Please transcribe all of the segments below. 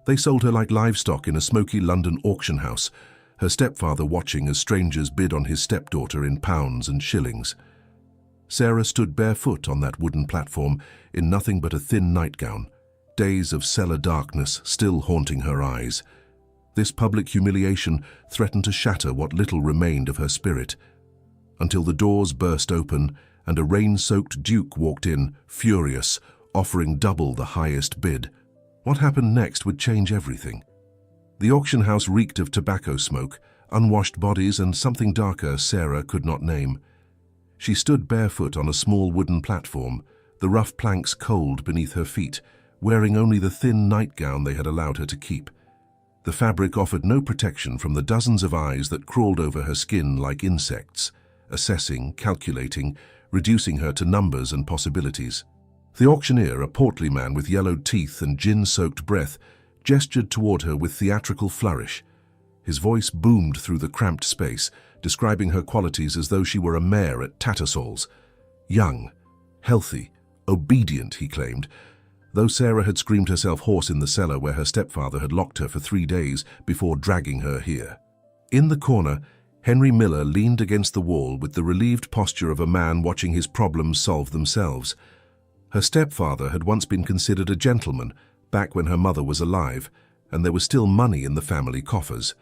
They sold her like livestock in a smoky London auction house, her stepfather watching as strangers bid on his stepdaughter in pounds and shillings. Sarah stood barefoot on that wooden platform in nothing but a thin nightgown, days of cellar darkness still haunting her eyes. This public humiliation threatened to shatter what little remained of her spirit, until the doors burst open and a rain-soaked duke walked in, furious, offering double the highest bid. What happened next would change everything. The auction house reeked of tobacco smoke, unwashed bodies, and something darker Sarah could not name. She stood barefoot on a small wooden platform, the rough planks cold beneath her feet, wearing only the thin nightgown they had allowed her to keep. The fabric offered no protection from the dozens of eyes that crawled over her skin like insects, assessing, calculating, reducing her to numbers and possibilities. The auctioneer, a portly man with yellowed teeth and gin-soaked breath, gestured toward her with theatrical flourish. His voice boomed through the cramped space, describing her qualities as though she were a mare at Tattersall's. Young, healthy, obedient, he claimed, though Sarah had screamed herself hoarse in the cellar where her stepfather had locked her for 3 days before dragging her here. In the corner, Henry Miller leaned against the wall with the relieved posture of a man watching his problems solve themselves. Her stepfather had once been considered a gentleman, back when her mother was alive, and there was still money in the family coffers.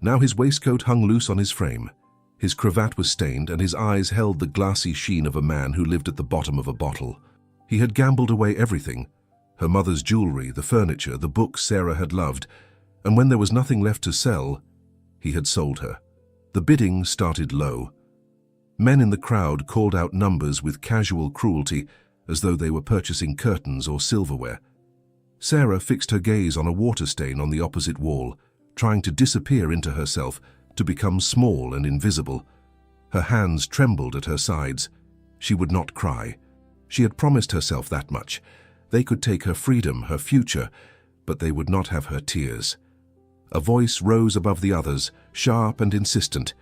Now his waistcoat hung loose on his frame. His cravat was stained, and his eyes held the glassy sheen of a man who lived at the bottom of a bottle. He had gambled away everything, her mother's jewelry, the furniture, the books Sarah had loved, and when there was nothing left to sell, he had sold her. The bidding started low. Men in the crowd called out numbers with casual cruelty, as though they were purchasing curtains or silverware. Sarah fixed her gaze on a water stain on the opposite wall, trying to disappear into herself, to become small and invisible. Her hands trembled at her sides. She would not cry. She had promised herself that much. They could take her freedom, her future, but they would not have her tears. A voice rose above the others, sharp and insistent.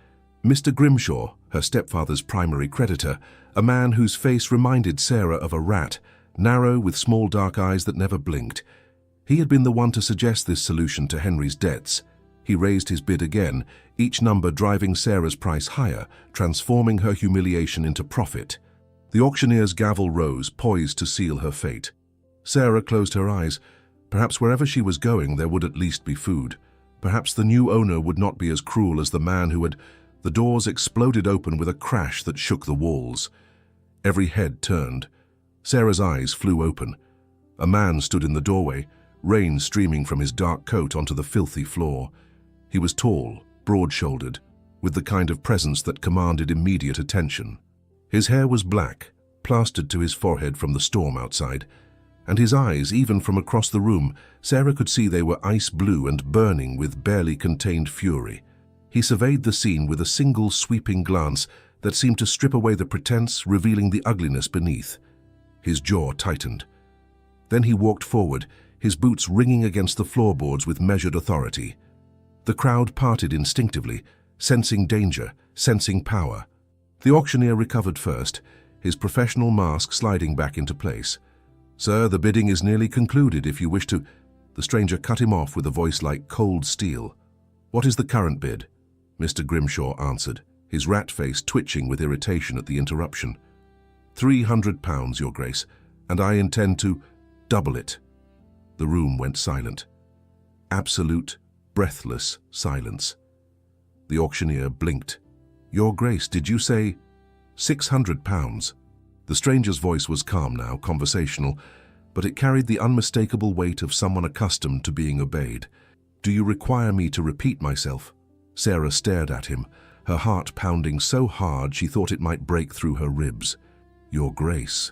Mr. Grimshaw, her stepfather's primary creditor, a man whose face reminded Sarah of a rat, narrow with small dark eyes that never blinked. He had been the one to suggest this solution to Henry's debts. He raised his bid again, each number driving Sarah's price higher, transforming her humiliation into profit. The auctioneer's gavel rose, poised to seal her fate. Sarah closed her eyes. Perhaps wherever she was going there would at least be food. Perhaps the new owner would not be as cruel as the man who had... The doors exploded open with a crash that shook the walls. Every head turned. Sarah's eyes flew open. A man stood in the doorway, rain streaming from his dark coat onto the filthy floor. He was tall, broad-shouldered, with the kind of presence that commanded immediate attention. His hair was black, plastered to his forehead from the storm outside, and his eyes, even from across the room, Sarah could see they were ice blue and burning with barely contained fury. He surveyed the scene with a single sweeping glance that seemed to strip away the pretense, revealing the ugliness beneath. His jaw tightened. Then he walked forward, his boots ringing against the floorboards with measured authority. The crowd parted instinctively, sensing danger, sensing power. The auctioneer recovered first, his professional mask sliding back into place. "Sir, the bidding is nearly concluded if you wish to..." The stranger cut him off with a voice like cold steel. "What is the current bid?" Mr. Grimshaw answered, his rat face twitching with irritation at the interruption. £300, Your Grace, and I intend to double it." The room went silent. Absolute, breathless silence. The auctioneer blinked. "Your Grace, did you say £600? The stranger's voice was calm now, conversational, but it carried the unmistakable weight of someone accustomed to being obeyed. "Do you require me to repeat myself?" Sarah stared at him, her heart pounding so hard she thought it might break through her ribs. "Your Grace."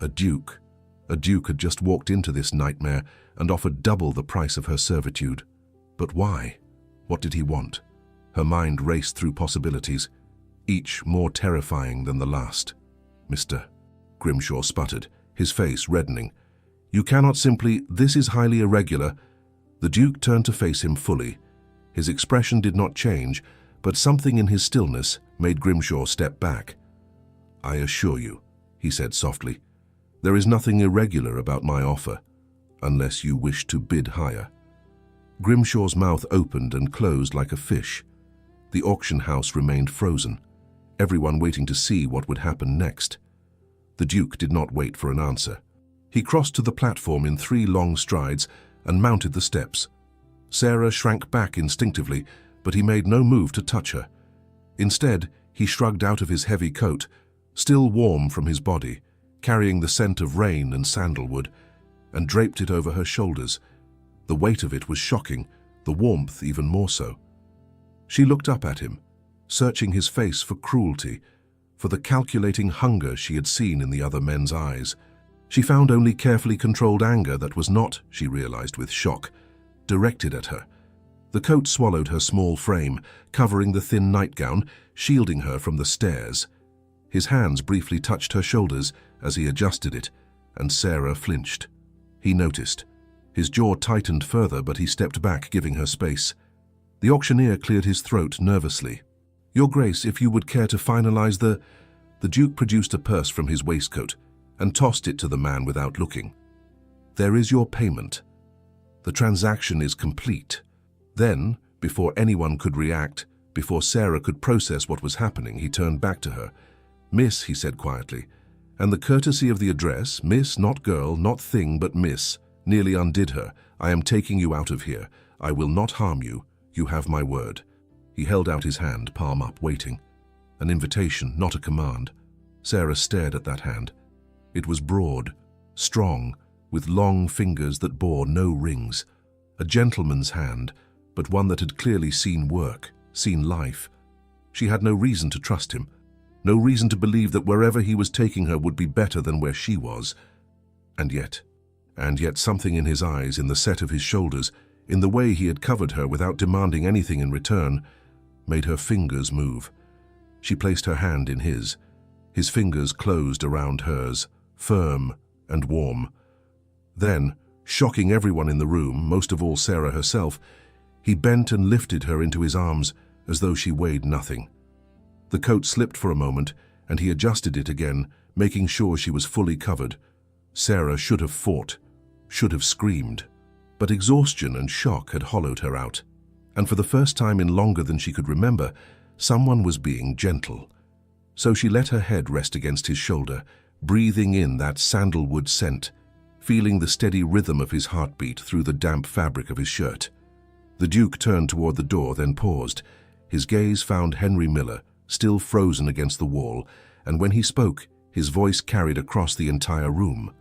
A duke had just walked into this nightmare and offered double the price of her servitude. But why? What did he want? Her mind raced through possibilities, each more terrifying than the last. "Mr. Grimshaw sputtered, his face reddening. "You cannot simply... This is highly irregular." The Duke turned to face him fully. His expression did not change, but something in his stillness made Grimshaw step back. "I assure you," he said softly, "there is nothing irregular about my offer, unless you wish to bid higher." Grimshaw's mouth opened and closed like a fish. The auction house remained frozen, everyone waiting to see what would happen next. The Duke did not wait for an answer. He crossed to the platform in 3 long strides and mounted the steps. Sarah shrank back instinctively, but he made no move to touch her. Instead, he shrugged out of his heavy coat, still warm from his body, carrying the scent of rain and sandalwood, and draped it over her shoulders. The weight of it was shocking, the warmth even more so. She looked up at him, searching his face for cruelty, for the calculating hunger she had seen in the other men's eyes. She found only carefully controlled anger that was not, she realized with shock, directed at her. The coat swallowed her small frame, covering the thin nightgown, shielding her from the stares. His hands briefly touched her shoulders as he adjusted it, and Sarah flinched. He noticed. His jaw tightened further, but he stepped back, giving her space. The auctioneer cleared his throat nervously. "Your Grace, if you would care to finalize the..." The Duke produced a purse from his waistcoat and tossed it to the man without looking. "There is your payment. The transaction is complete." Then, before anyone could react, before Sarah could process what was happening, he turned back to her. "Miss," he said quietly, and the courtesy of the address, Miss, not girl, not thing, but Miss, nearly undid her. "I am taking you out of here. I will not harm you. You have my word." He held out his hand, palm up, waiting. An invitation, not a command. Sarah stared at that hand. It was broad, strong, with long fingers that bore no rings. A gentleman's hand, but one that had clearly seen work, seen life. She had no reason to trust him, no reason to believe that wherever he was taking her would be better than where she was. And yet something in his eyes, in the set of his shoulders, in the way he had covered her without demanding anything in return, made her fingers move. She placed her hand in his. His fingers closed around hers, firm and warm. Then, shocking everyone in the room, most of all Sarah herself, he bent and lifted her into his arms as though she weighed nothing. The coat slipped for a moment, and he adjusted it again, making sure she was fully covered. Sarah should have fought, should have screamed. But exhaustion and shock had hollowed her out, and for the first time in longer than she could remember, someone was being gentle. So she let her head rest against his shoulder, breathing in that sandalwood scent, feeling the steady rhythm of his heartbeat through the damp fabric of his shirt. The Duke turned toward the door, then paused. His gaze found Henry Miller, still frozen against the wall, and when he spoke, his voice carried across the entire room.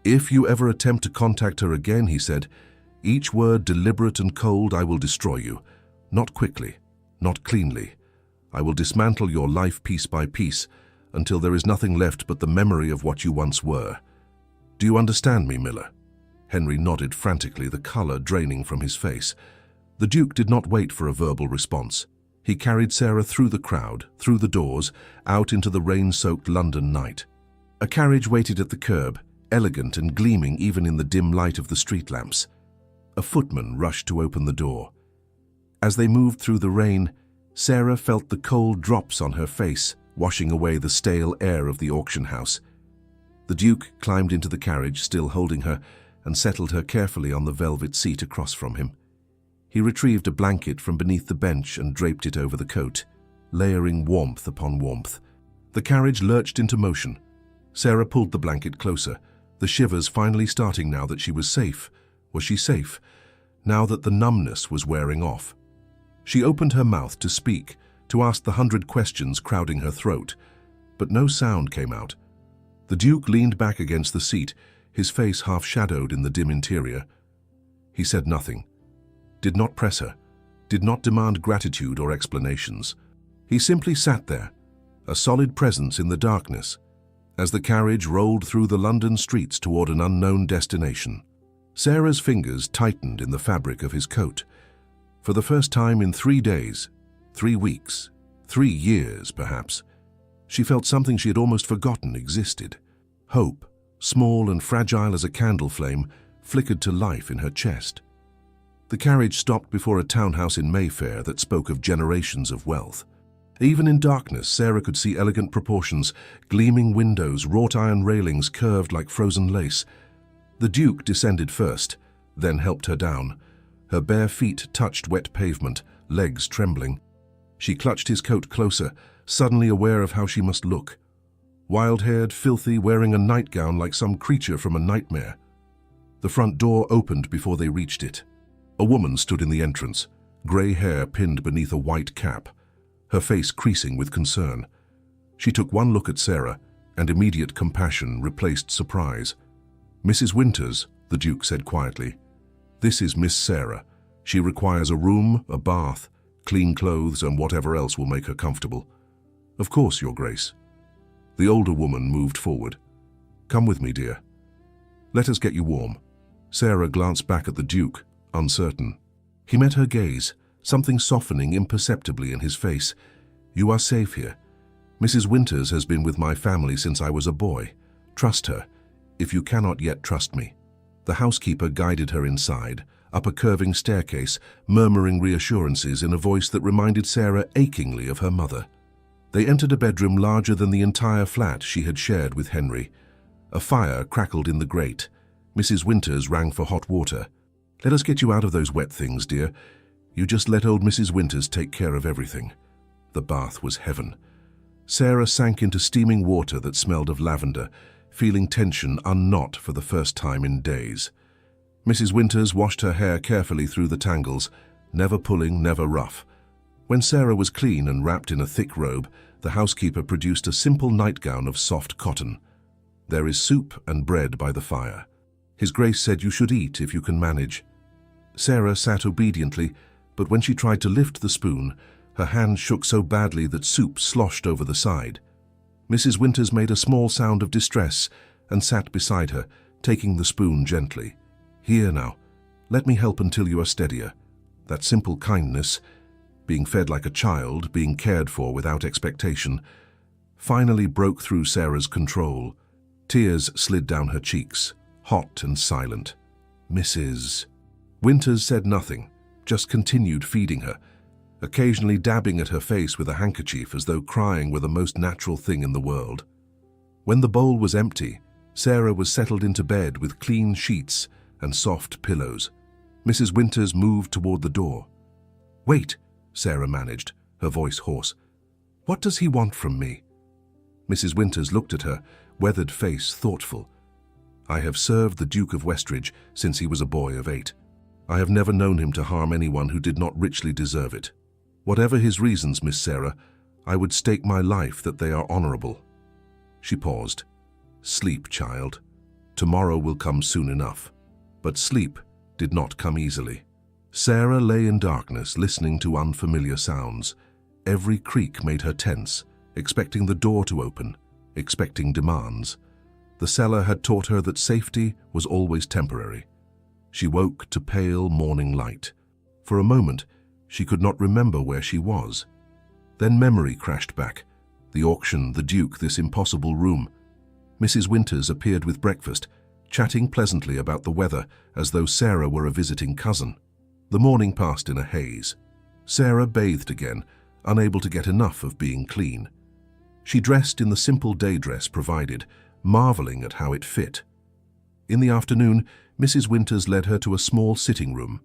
"If you ever attempt to contact her again," he said, "each word deliberate and cold, I will destroy you. Not quickly, not cleanly. I will dismantle your life piece by piece until there is nothing left but the memory of what you once were. Do you understand me, Miller?" Henry nodded frantically, the color draining from his face. The Duke did not wait for a verbal response. He carried Sarah through the crowd, through the doors, out into the rain-soaked London night. A carriage waited at the curb, elegant and gleaming even in the dim light of the street lamps. A footman rushed to open the door. As they moved through the rain, Sarah felt the cold drops on her face, washing away the stale air of the auction house. The Duke climbed into the carriage, still holding her, and settled her carefully on the velvet seat across from him. He retrieved a blanket from beneath the bench and draped it over the coat, layering warmth upon warmth. The carriage lurched into motion. Sarah pulled the blanket closer, the shivers finally starting now that she was safe. Was she safe? Now that the numbness was wearing off. She opened her mouth to speak, to ask the 100 questions crowding her throat, but no sound came out. The Duke leaned back against the seat, his face half-shadowed in the dim interior. He said nothing, did not press her, did not demand gratitude or explanations. He simply sat there, a solid presence in the darkness, as the carriage rolled through the London streets toward an unknown destination. Sarah's fingers tightened in the fabric of his coat. For the first time in 3 days, 3 weeks, 3 years perhaps, she felt something she had almost forgotten existed. Hope, small and fragile as a candle flame, flickered to life in her chest. The carriage stopped before a townhouse in Mayfair that spoke of generations of wealth. Even in darkness, Sarah could see elegant proportions, gleaming windows, wrought iron railings curved like frozen lace. The Duke descended first, then helped her down. Her bare feet touched wet pavement, legs trembling. She clutched his coat closer, suddenly aware of how she must look. Wild-haired, filthy, wearing a nightgown like some creature from a nightmare. The front door opened before they reached it. A woman stood in the entrance, grey hair pinned beneath a white cap, her face creasing with concern. She took one look at Sarah, and immediate compassion replaced surprise. "Mrs. Winters," the Duke said quietly. "This is Miss Sarah. She requires a room, a bath, clean clothes, and whatever else will make her comfortable." "Of course, Your Grace." The older woman moved forward. "Come with me, dear. Let us get you warm." Sarah glanced back at the Duke, uncertain. He met her gaze, something softening imperceptibly in his face. "You are safe here. Mrs. Winters has been with my family since I was a boy. Trust her, if you cannot yet trust me." The housekeeper guided her inside, up a curving staircase, murmuring reassurances in a voice that reminded Sarah achingly of her mother. They entered a bedroom larger than the entire flat she had shared with Henry. A fire crackled in the grate. Mrs. Winters rang for hot water. "Let us get you out of those wet things, dear. You just let old Mrs. Winters take care of everything." The bath was heaven. Sarah sank into steaming water that smelled of lavender, feeling tension unknot for the first time in days. Mrs. Winters washed her hair carefully through the tangles, never pulling, never rough. When Sarah was clean and wrapped in a thick robe, the housekeeper produced a simple nightgown of soft cotton. "There is soup and bread by the fire. His Grace said you should eat if you can manage." Sarah sat obediently, but when she tried to lift the spoon, her hand shook so badly that soup sloshed over the side. Mrs. Winters made a small sound of distress and sat beside her, taking the spoon gently. "Here now, let me help until you are steadier." That simple kindness, being fed like a child, being cared for without expectation, finally broke through Sarah's control. Tears slid down her cheeks, hot and silent. Mrs. Winters said nothing, just continued feeding her, occasionally dabbing at her face with a handkerchief as though crying were the most natural thing in the world. When the bowl was empty, Sarah was settled into bed with clean sheets and soft pillows. Mrs. Winters moved toward the door. "Wait," Sarah managed, her voice hoarse. "What does he want from me?" Mrs. Winters looked at her, weathered face thoughtful. "I have served the Duke of Westridge since he was a boy of 8. I have never known him to harm anyone who did not richly deserve it. Whatever his reasons, Miss Sarah, I would stake my life that they are honorable." She paused. "Sleep, child. Tomorrow will come soon enough." But sleep did not come easily. Sarah lay in darkness, listening to unfamiliar sounds. Every creak made her tense, expecting the door to open, expecting demands. The cellar had taught her that safety was always temporary. She woke to pale morning light. For a moment, she could not remember where she was. Then memory crashed back. The auction, the Duke, this impossible room. Mrs. Winters appeared with breakfast, chatting pleasantly about the weather as though Sarah were a visiting cousin. The morning passed in a haze. Sarah bathed again, unable to get enough of being clean. She dressed in the simple day dress provided, marveling at how it fit. In the afternoon, Mrs. Winters led her to a small sitting room.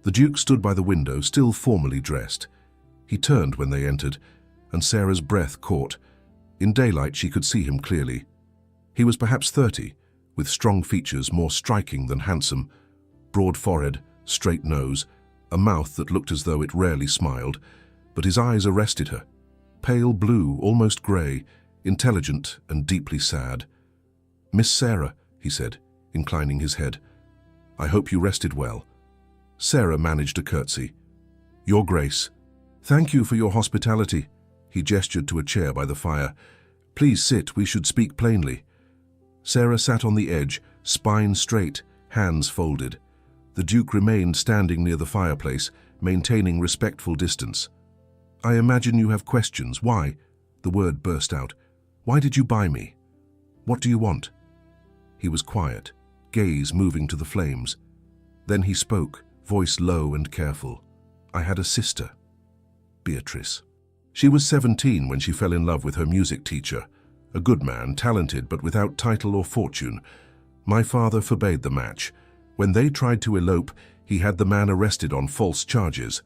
The Duke stood by the window, still formally dressed. He turned when they entered, and Sarah's breath caught. In daylight, she could see him clearly. He was perhaps 30, with strong features more striking than handsome, broad forehead, straight nose, a mouth that looked as though it rarely smiled, but his eyes arrested her. Pale blue, almost grey, intelligent and deeply sad. "Miss Sarah," he said, inclining his head, "I hope you rested well." Sarah managed a curtsy. "Your Grace." "Thank you for your hospitality." He gestured to a chair by the fire. "Please sit, we should speak plainly." Sarah sat on the edge, spine straight, hands folded. The Duke remained standing near the fireplace, maintaining respectful distance. "I imagine you have questions. Why?" The word burst out. "Why did you buy me? What do you want?" He was quiet, gaze moving to the flames. Then he spoke, voice low and careful. "I had a sister, Beatrice. She was 17 when she fell in love with her music teacher, a good man, talented but without title or fortune. My father forbade the match. When they tried to elope, He had the man arrested on false charges.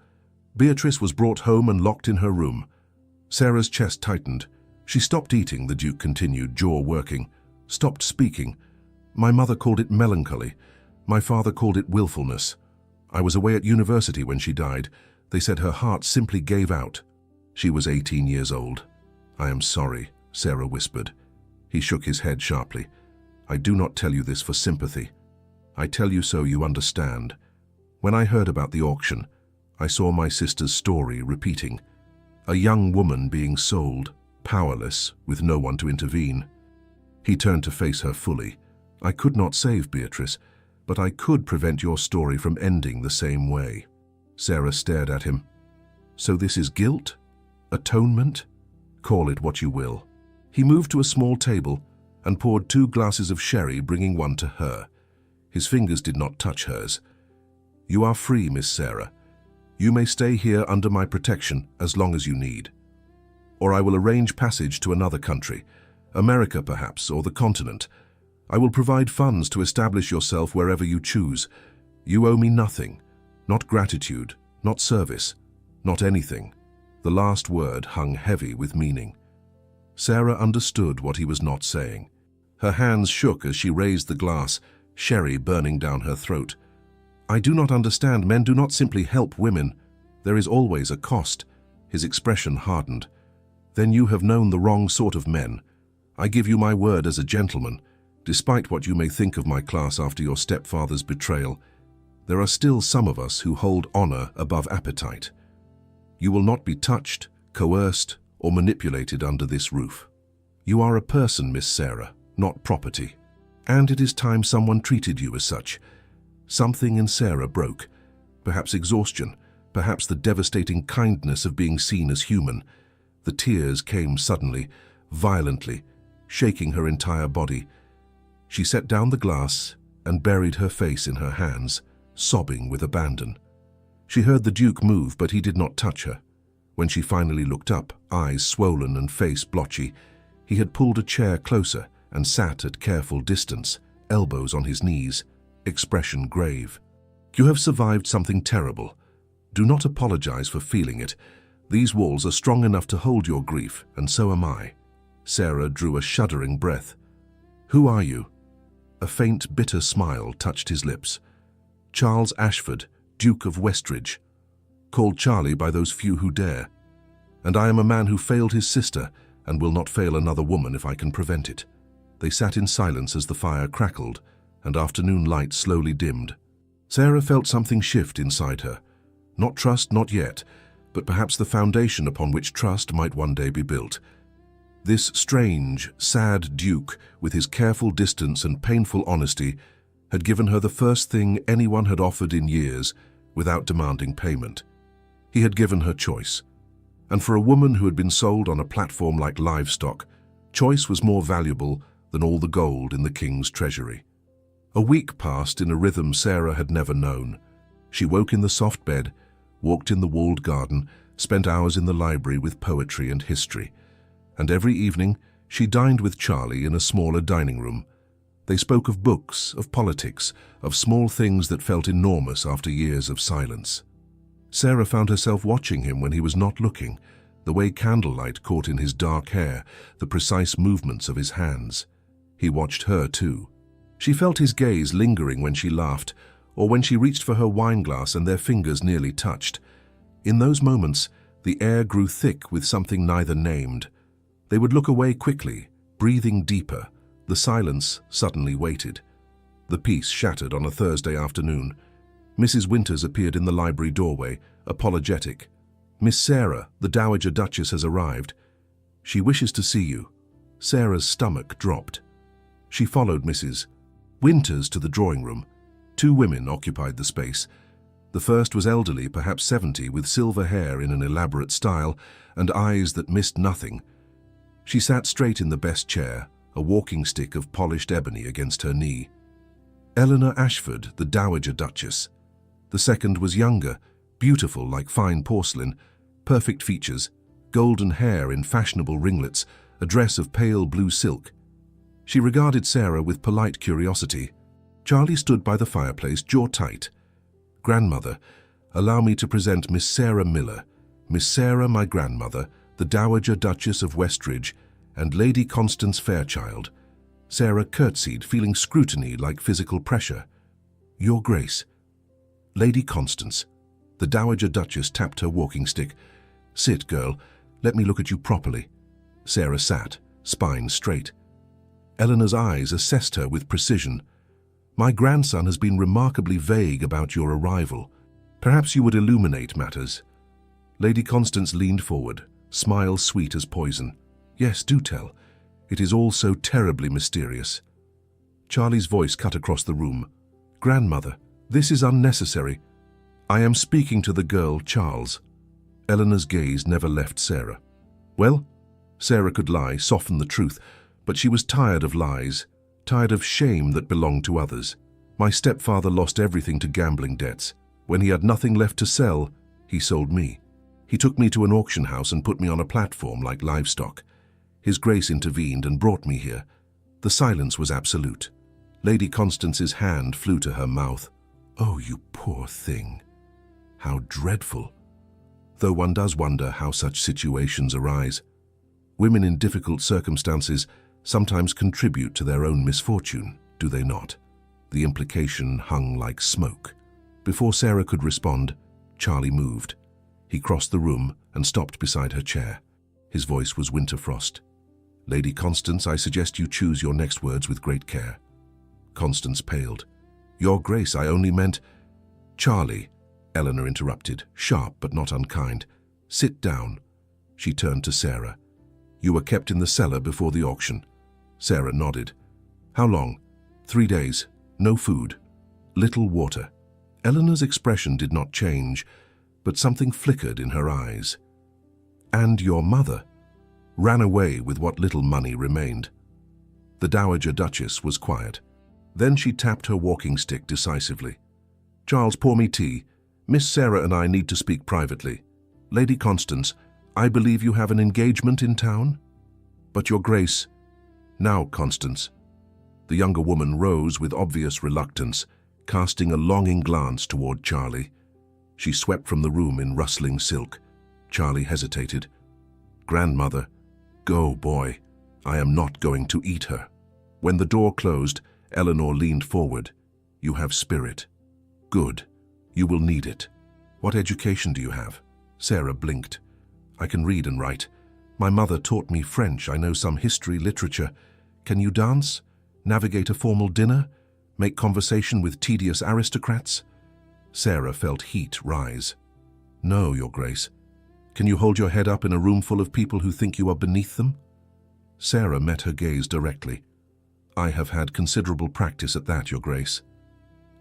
Beatrice was brought home and locked in her room. Sarah's chest tightened. She stopped eating, the Duke continued, jaw working. Stopped speaking. My mother called it melancholy. My father called it willfulness. I was away at university when she died. They said her heart simply gave out. She was 18 years old. I am sorry, Sarah whispered. He shook his head sharply. I do not tell you this for sympathy. I tell you so you understand. When I heard about the auction, I saw my sister's story repeating. A young woman being sold, powerless, with no one to intervene. He turned to face her fully. I could not save Beatrice, but I could prevent your story from ending the same way. Sarah stared at him. So this is guilt? Atonement? Call it what you will. He moved to a small table and poured 2 glasses of sherry, bringing one to her. His fingers did not touch hers. You are free, Miss Sarah. You may stay here under my protection as long as you need. Or I will arrange passage to another country, America perhaps, or the continent. I will provide funds to establish yourself wherever you choose. You owe me nothing, not gratitude, not service, not anything. The last word hung heavy with meaning. Sarah understood what he was not saying. Her hands shook as she raised the glass, sherry burning down her throat. I do not understand. Men do not simply help women. There is always a cost. His expression hardened. Then you have known the wrong sort of men. I give you my word as a gentleman. Despite what you may think of my class after your stepfather's betrayal, there are still some of us who hold honor above appetite. You will not be touched, coerced, or manipulated under this roof. You are a person, Miss Sarah, not property. And it is time someone treated you as such. Something in Sarah broke. Perhaps exhaustion, perhaps the devastating kindness of being seen as human. The tears came suddenly, violently, shaking her entire body. She set down the glass and buried her face in her hands, sobbing with abandon. She heard the Duke move, but he did not touch her. When she finally looked up, eyes swollen and face blotchy, he had pulled a chair closer and sat at careful distance, elbows on his knees, expression grave. You have survived something terrible. Do not apologize for feeling it. These walls are strong enough to hold your grief, and so am I. Sarah drew a shuddering breath. Who are you? A faint, bitter smile touched his lips. Charles Ashford, Duke of Westridge, called Charlie by those few who dare. And I am a man who failed his sister and will not fail another woman if I can prevent it. They sat in silence as the fire crackled and afternoon light slowly dimmed. Sarah felt something shift inside her. Not trust, not yet, but perhaps the foundation upon which trust might one day be built. This strange, sad Duke, with his careful distance and painful honesty, had given her the first thing anyone had offered in years without demanding payment. He had given her choice. And for a woman who had been sold on a platform like livestock, choice was more valuable than all the gold in the king's treasury. A week passed in a rhythm Sarah had never known. She woke in the soft bed, walked in the walled garden, spent hours in the library with poetry and history. And every evening she dined with Charlie in a smaller dining room. They spoke of books, of politics, of small things that felt enormous after years of silence. Sarah found herself watching him when he was not looking, the way candlelight caught in his dark hair, the precise movements of his hands. He watched her too. She felt his gaze lingering when she laughed, or when she reached for her wineglass and their fingers nearly touched. In those moments, the air grew thick with something neither named. They would look away quickly, breathing deeper. The silence suddenly waited. The peace shattered on a Thursday afternoon. Mrs. Winters appeared in the library doorway, apologetic. Miss Sarah, the Dowager Duchess, has arrived. She wishes to see you. Sarah's stomach dropped. She followed Mrs. Winters to the drawing room. 2 women occupied the space. The first was elderly, perhaps 70, with silver hair in an elaborate style and eyes that missed nothing. She sat straight in the best chair, a walking stick of polished ebony against her knee. Eleanor Ashford, the Dowager Duchess. The second was younger, beautiful like fine porcelain, perfect features, golden hair in fashionable ringlets, a dress of pale blue silk. She regarded Sarah with polite curiosity. Charlie stood by the fireplace, jaw tight. Grandmother, allow me to present Miss Sarah Miller. Miss Sarah, my grandmother, the Dowager Duchess of Westridge, and Lady Constance Fairchild. Sarah curtsied, feeling scrutiny like physical pressure. Your Grace. Lady Constance. The Dowager Duchess tapped her walking stick. Sit, girl. Let me look at you properly. Sarah sat, spine straight. Eleanor's eyes assessed her with precision. My grandson has been remarkably vague about your arrival. Perhaps you would illuminate matters. Lady Constance leaned forward, smile sweet as poison. Yes, do tell. It is all so terribly mysterious. Charlie's voice cut across the room. Grandmother, this is unnecessary. I am speaking to the girl, Charles. Eleanor's gaze never left Sarah. Well, Sarah could lie, soften the truth, but she was tired of lies, tired of shame that belonged to others. My stepfather lost everything to gambling debts. When he had nothing left to sell, he sold me. He took me to an auction house and put me on a platform like livestock. His Grace intervened and brought me here. The silence was absolute. Lady Constance's hand flew to her mouth. Oh, you poor thing. How dreadful. Though one does wonder how such situations arise. Women in difficult circumstances sometimes contribute to their own misfortune, do they not? The implication hung like smoke. Before Sarah could respond, Charlie moved. He crossed the room and stopped beside her chair. His voice was winter frost. Lady Constance, I suggest you choose your next words with great care. Constance paled. Your Grace, I only meant... Charlie, Eleanor interrupted, sharp but not unkind. Sit down. She turned to Sarah. You were kept in the cellar before the auction. Sarah nodded. How long? 3 days. No food. Little water. Eleanor's expression did not change, but something flickered in her eyes. And your mother ran away with what little money remained. The Dowager Duchess was quiet. Then she tapped her walking stick decisively. Charles, pour me tea. Miss Sarah and I need to speak privately. Lady Constance, I believe you have an engagement in town? But your Grace... Now, Constance. The younger woman rose with obvious reluctance, casting a longing glance toward Charlie. She swept from the room in rustling silk. Charlie hesitated. Grandmother, go, boy. I am not going to eat her. When the door closed, Eleanor leaned forward. You have spirit. Good. You will need it. What education do you have? Sarah blinked. I can read and write. My mother taught me French. I know some history, literature. Can you dance? Navigate a formal dinner? Make conversation with tedious aristocrats? Sarah felt heat rise. No, Your Grace. Can you hold your head up in a room full of people who think you are beneath them? Sarah met her gaze directly. I have had considerable practice at that, Your Grace.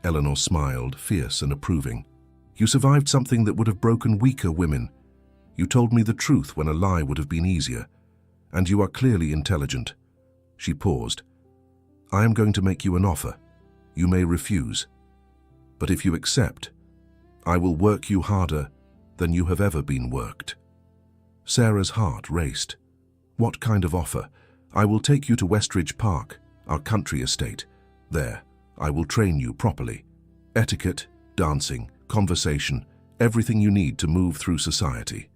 Eleanor smiled, fierce and approving. You survived something that would have broken weaker women. You told me the truth when a lie would have been easier. And you are clearly intelligent. She paused. I am going to make you an offer. You may refuse. But if you accept, I will work you harder than you have ever been worked. Sarah's heart raced. What kind of offer? I will take you to Westridge Park, our country estate. There, I will train you properly. Etiquette, dancing, conversation, everything you need to move through society.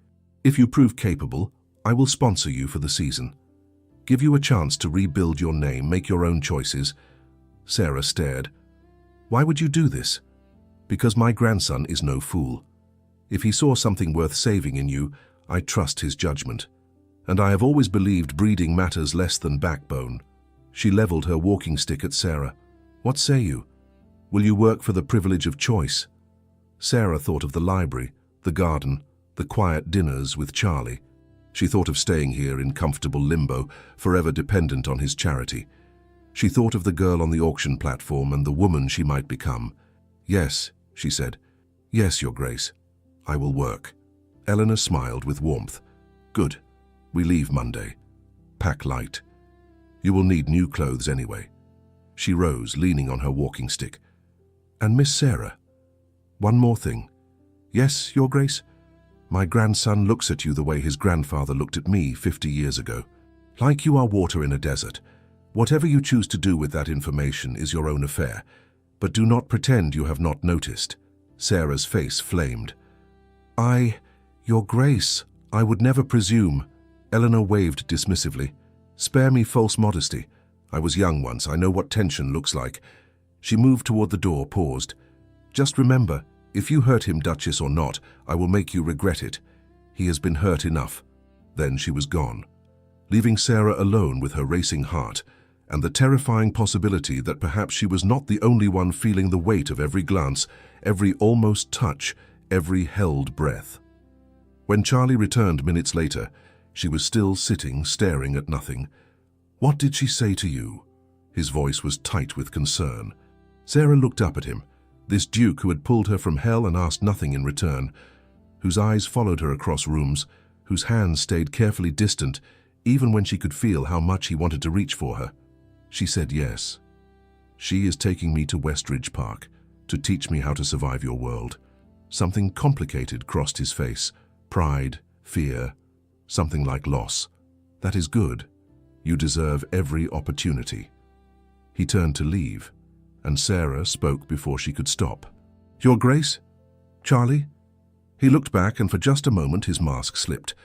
If you prove capable, I will sponsor you for the season. Give you a chance to rebuild your name, make your own choices. Sarah stared. Why would you do this? Because my grandson is no fool. If he saw something worth saving in you, I trust his judgment. And I have always believed breeding matters less than backbone. She leveled her walking stick at Sarah. What say you? Will you work for the privilege of choice? Sarah thought of the library, the garden, the quiet dinners with Charlie. She thought of staying here in comfortable limbo, forever dependent on his charity. She thought of the girl on the auction platform and the woman she might become. Yes, she said. Yes, Your Grace. I will work. Eleanor smiled with warmth. Good. We leave Monday. Pack light. You will need new clothes anyway. She rose, leaning on her walking stick. And Miss Sarah, one more thing. Yes, Your Grace? My grandson looks at you the way his grandfather looked at me 50 years ago. Like you are water in a desert. Whatever you choose to do with that information is your own affair, but do not pretend you have not noticed. Sarah's face flamed. Your Grace, I would never presume. Eleanor waved dismissively. Spare me false modesty. I was young once, I know what tension looks like. She moved toward the door, paused. Just remember, if you hurt him, Duchess or not, I will make you regret it. He has been hurt enough. Then she was gone, leaving Sarah alone with her racing heart, and the terrifying possibility that perhaps she was not the only one feeling the weight of every glance, every almost touch, every held breath. When Charlie returned minutes later, she was still sitting, staring at nothing. What did she say to you? His voice was tight with concern. Sarah looked up at him, this duke who had pulled her from hell and asked nothing in return, whose eyes followed her across rooms, whose hands stayed carefully distant, even when she could feel how much he wanted to reach for her. She said yes. She is taking me to Westridge Park to teach me how to survive your world. Something complicated crossed his face. Pride, fear, something like loss. That is good. You deserve every opportunity. He turned to leave, and Sarah spoke before she could stop. Your Grace? Charlie? He looked back, and for just a moment his mask slipped.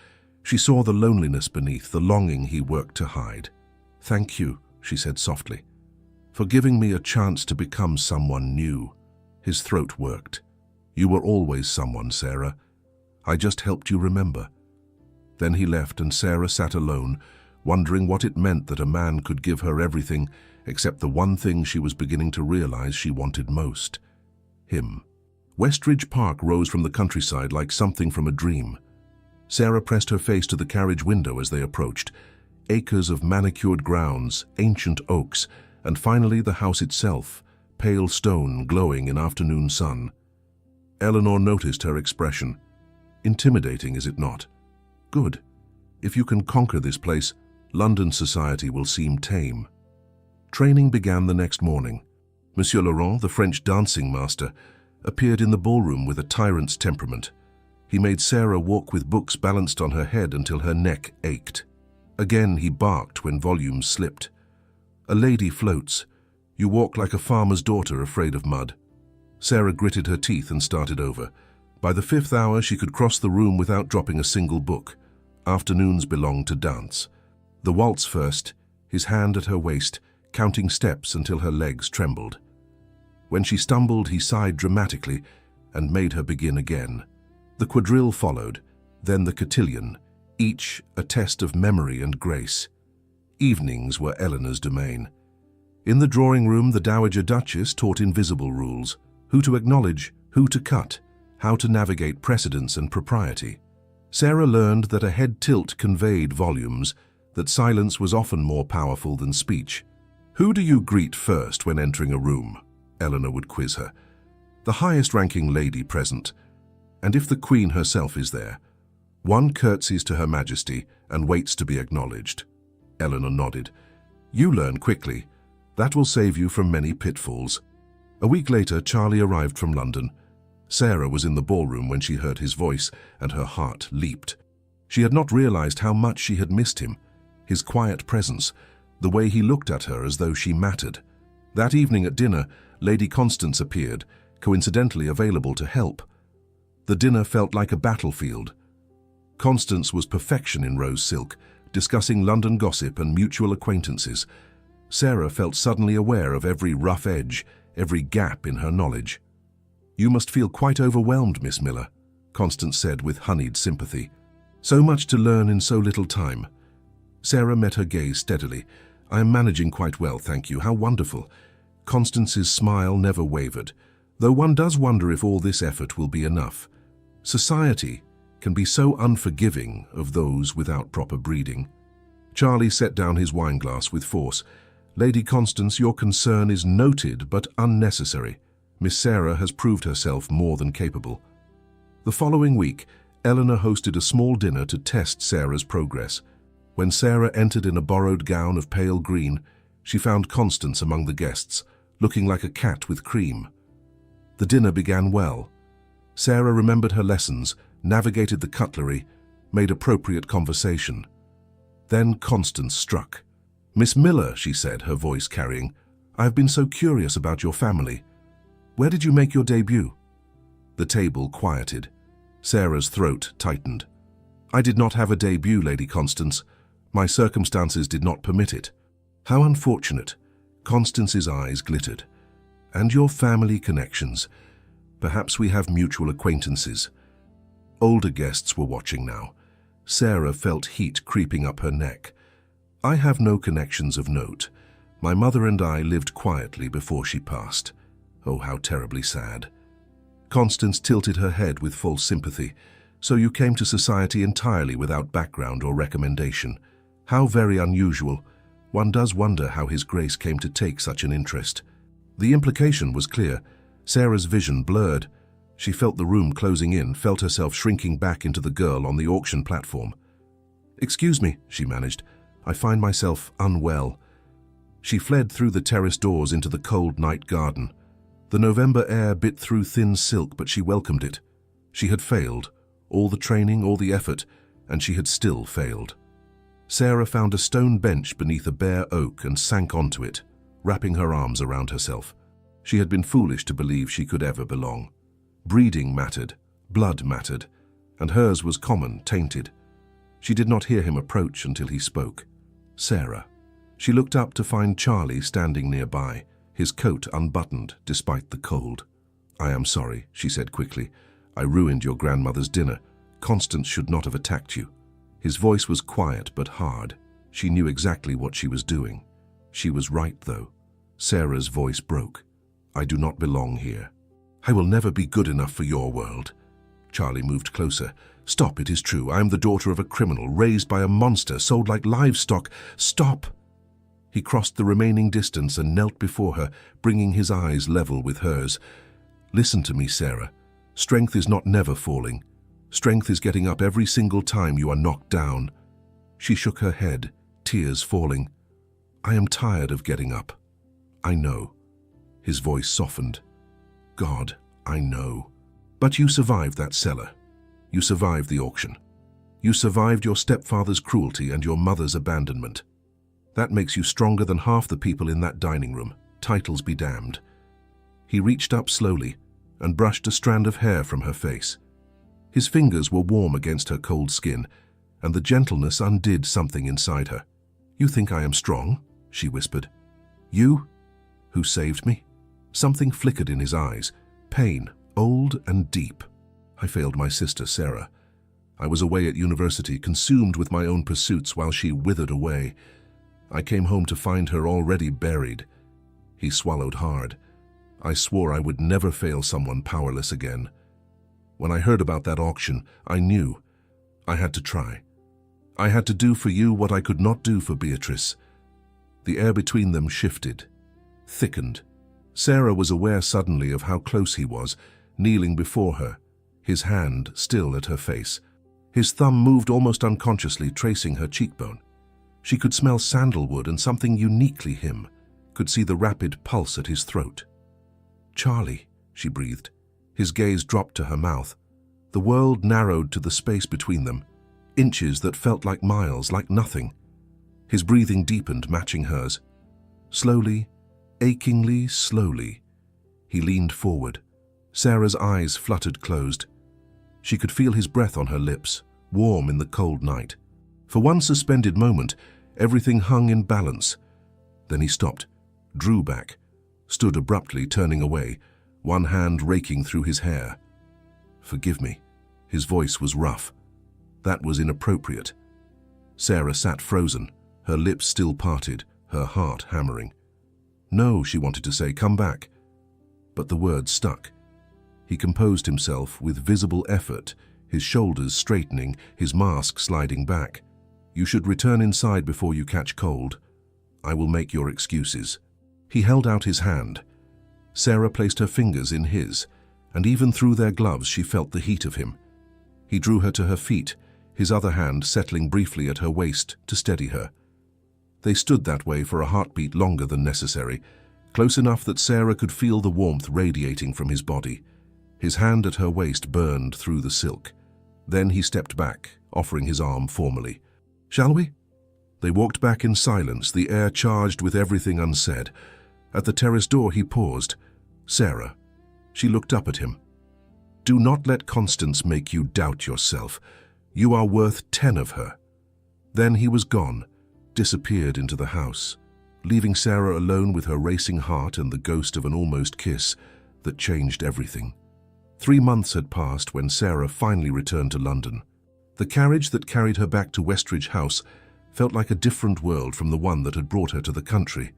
She saw the loneliness beneath, the longing he worked to hide. Thank you, she said softly, for giving me a chance to become someone new. His throat worked. You were always someone, Sarah. I just helped you remember. Then he left, and Sarah sat alone, wondering what it meant that a man could give her everything except the one thing she was beginning to realize she wanted most. Him. Westridge Park rose from the countryside like something from a dream. Sarah pressed her face to the carriage window as they approached. Acres of manicured grounds, ancient oaks, and finally the house itself, pale stone glowing in afternoon sun. Eleanor noticed her expression. Intimidating, is it not? Good. If you can conquer this place, London society will seem tame. Training began the next morning. Monsieur Laurent, the French dancing master, appeared in the ballroom with a tyrant's temperament. He made Sarah walk with books balanced on her head until her neck ached. Again he barked when volumes slipped. A lady floats. You walk like a farmer's daughter afraid of mud. Sarah gritted her teeth and started over. By the 5th hour she could cross the room without dropping a single book. Afternoons belonged to dance. The waltz first, his hand at her waist, counting steps until her legs trembled. When she stumbled, he sighed dramatically and made her begin again. The quadrille followed, then the cotillion, each a test of memory and grace. Evenings were Eleanor's domain. In the drawing room, the Dowager Duchess taught invisible rules: who to acknowledge, who to cut, how to navigate precedence and propriety. Sarah learned that a head tilt conveyed volumes, that silence was often more powerful than speech. Who do you greet first when entering a room? Eleanor would quiz her. The highest-ranking lady present, and if the Queen herself is there. One curtsies to Her Majesty and waits to be acknowledged. Eleanor nodded. You learn quickly. That will save you from many pitfalls. A week later, Charlie arrived from London. Sarah was in the ballroom when she heard his voice, and her heart leaped. She had not realized how much she had missed him, his quiet presence, the way he looked at her as though she mattered. That evening at dinner, Lady Constance appeared, coincidentally available to help. The dinner felt like a battlefield. Constance was perfection in rose silk, discussing London gossip and mutual acquaintances. Sarah felt suddenly aware of every rough edge, every gap in her knowledge. You must feel quite overwhelmed, Miss Miller, Constance said with honeyed sympathy. So much to learn in so little time. Sarah met her gaze steadily. I am managing quite well, thank you. How wonderful. Constance's smile never wavered, though one does wonder if all this effort will be enough. Society can be so unforgiving of those without proper breeding. Charlie set down his wineglass with force. Lady Constance, your concern is noted but unnecessary. Miss Sarah has proved herself more than capable. The following week, Eleanor hosted a small dinner to test Sarah's progress. When Sarah entered in a borrowed gown of pale green, she found Constance among the guests, looking like a cat with cream. The dinner began well. Sarah remembered her lessons, navigated the cutlery, made appropriate conversation. Then Constance struck. Miss Miller, she said, her voice carrying, I have been so curious about your family. Where did you make your debut? The table quieted. Sarah's throat tightened. "I did not have a debut, Lady Constance. My circumstances did not permit it." "How unfortunate." Constance's eyes glittered. "And your family connections. Perhaps we have mutual acquaintances." Older guests were watching now. Sarah felt heat creeping up her neck. "I have no connections of note. My mother and I lived quietly before she passed. Oh, how terribly sad." Constance tilted her head with false sympathy. "So you came to society entirely without background or recommendation. How very unusual. One does wonder how His Grace came to take such an interest." The implication was clear. Sarah's vision blurred. She felt the room closing in, felt herself shrinking back into the girl on the auction platform. "Excuse me," she managed. "I find myself unwell." She fled through the terrace doors into the cold night garden. The November air bit through thin silk, but she welcomed it. She had failed. All the training, all the effort, and she had still failed. Sarah found a stone bench beneath a bare oak and sank onto it, wrapping her arms around herself. She had been foolish to believe she could ever belong. Breeding mattered, blood mattered, and hers was common, tainted. She did not hear him approach until he spoke. "Sarah." She looked up to find Charlie standing nearby, his coat unbuttoned despite the cold. "I am sorry," she said quickly. "I ruined your grandmother's dinner. Constance should not have attacked you." His voice was quiet but hard. She knew exactly what she was doing. She was right, though. Sarah's voice broke. "I do not belong here. I will never be good enough for your world." Charlie moved closer. "Stop, it is true. I am the daughter of a criminal, raised by a monster, sold like livestock. Stop!" He crossed the remaining distance and knelt before her, bringing his eyes level with hers. "Listen to me, Sarah. Strength is not never falling. Strength is getting up every single time you are knocked down." She shook her head, tears falling. "I am tired of getting up. I know." His voice softened. "God, I know. But you survived that cellar. You survived the auction. You survived your stepfather's cruelty and your mother's abandonment. That makes you stronger than half the people in that dining room. Titles be damned." He reached up slowly and brushed a strand of hair from her face. His fingers were warm against her cold skin, and the gentleness undid something inside her. "You think I am strong?" she whispered. "You? Who saved me?" Something flickered in his eyes, pain, old and deep. "I failed my sister, Sarah. I was away at university, consumed with my own pursuits while she withered away. I came home to find her already buried." He swallowed hard. "I swore I would never fail someone powerless again. When I heard about that auction, I knew. I had to try. I had to do for you what I could not do for Beatrice." The air between them shifted, thickened. Sarah was aware suddenly of how close he was, kneeling before her, his hand still at her face. His thumb moved almost unconsciously, tracing her cheekbone. She could smell sandalwood and something uniquely him, could see the rapid pulse at his throat. "Charlie," she breathed. His gaze dropped to her mouth. The world narrowed to the space between them, inches that felt like miles, like nothing. His breathing deepened, matching hers. Slowly, achingly slowly, he leaned forward. Sarah's eyes fluttered closed. She could feel his breath on her lips, warm in the cold night. For one suspended moment, everything hung in balance. Then he stopped, drew back, stood abruptly, turning away, one hand raking through his hair. "Forgive me." His voice was rough. That was inappropriate. Sarah sat frozen, her lips still parted, her heart hammering. "No," she wanted to say, "come back." But the words stuck. He composed himself with visible effort, his shoulders straightening, his mask sliding back. "You should return inside before you catch cold. I will make your excuses." He held out his hand. Sarah placed her fingers in his, and even through their gloves she felt the heat of him. He drew her to her feet, his other hand settling briefly at her waist to steady her. They stood that way for a heartbeat longer than necessary, close enough that Sarah could feel the warmth radiating from his body. His hand at her waist burned through the silk. Then he stepped back, offering his arm formally. "Shall we?" They walked back in silence, the air charged with everything unsaid. At the terrace door he paused. "Sarah." She looked up at him. Do not let Constance make you doubt yourself. You are worth 10 of her." Then he was gone, disappeared into the house, leaving Sarah alone with her racing heart and the ghost of an almost kiss that changed everything. 3 months had passed when Sarah finally returned to London. The carriage that carried her back to Westridge House felt like a different world from the one that had brought her to the country.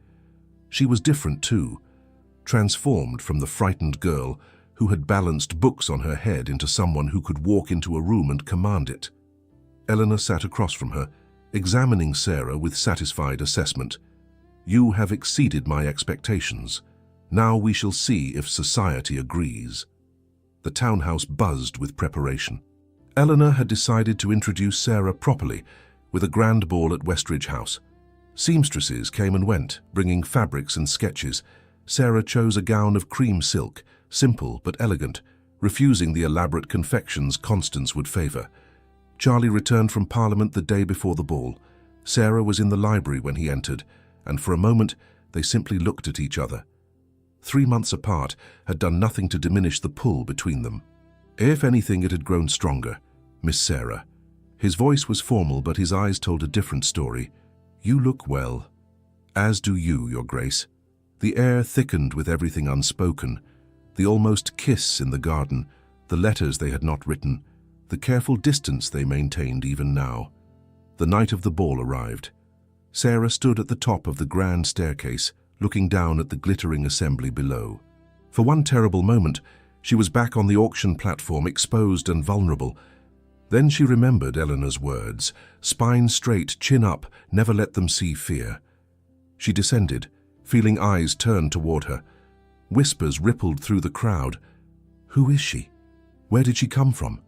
She was different too, transformed from the frightened girl who had balanced books on her head into someone who could walk into a room and command it. Eleanor sat across from her, examining Sarah with satisfied assessment. "You have exceeded my expectations. Now we shall see if society agrees." The townhouse buzzed with preparation. Eleanor had decided to introduce Sarah properly with a grand ball at Westridge House. Seamstresses came and went, bringing fabrics and sketches. Sarah chose a gown of cream silk, simple but elegant, refusing the elaborate confections Constance would favour. Charlie returned from Parliament the day before the ball. Sarah was in the library when he entered, and for a moment they simply looked at each other. 3 months apart had done nothing to diminish the pull between them. If anything, it had grown stronger. "Miss Sarah." His voice was formal, but his eyes told a different story. "You look well." "As do you, Your Grace." The air thickened with everything unspoken. The almost kiss in the garden, the letters they had not written, the careful distance they maintained even now. The night of the ball arrived. Sarah stood at the top of the grand staircase, looking down at the glittering assembly below. For one terrible moment, she was back on the auction platform, exposed and vulnerable. Then she remembered Eleanor's words, "Spine straight, chin up, never let them see fear." She descended, feeling eyes turned toward her. Whispers rippled through the crowd. Who is she? Where did she come from?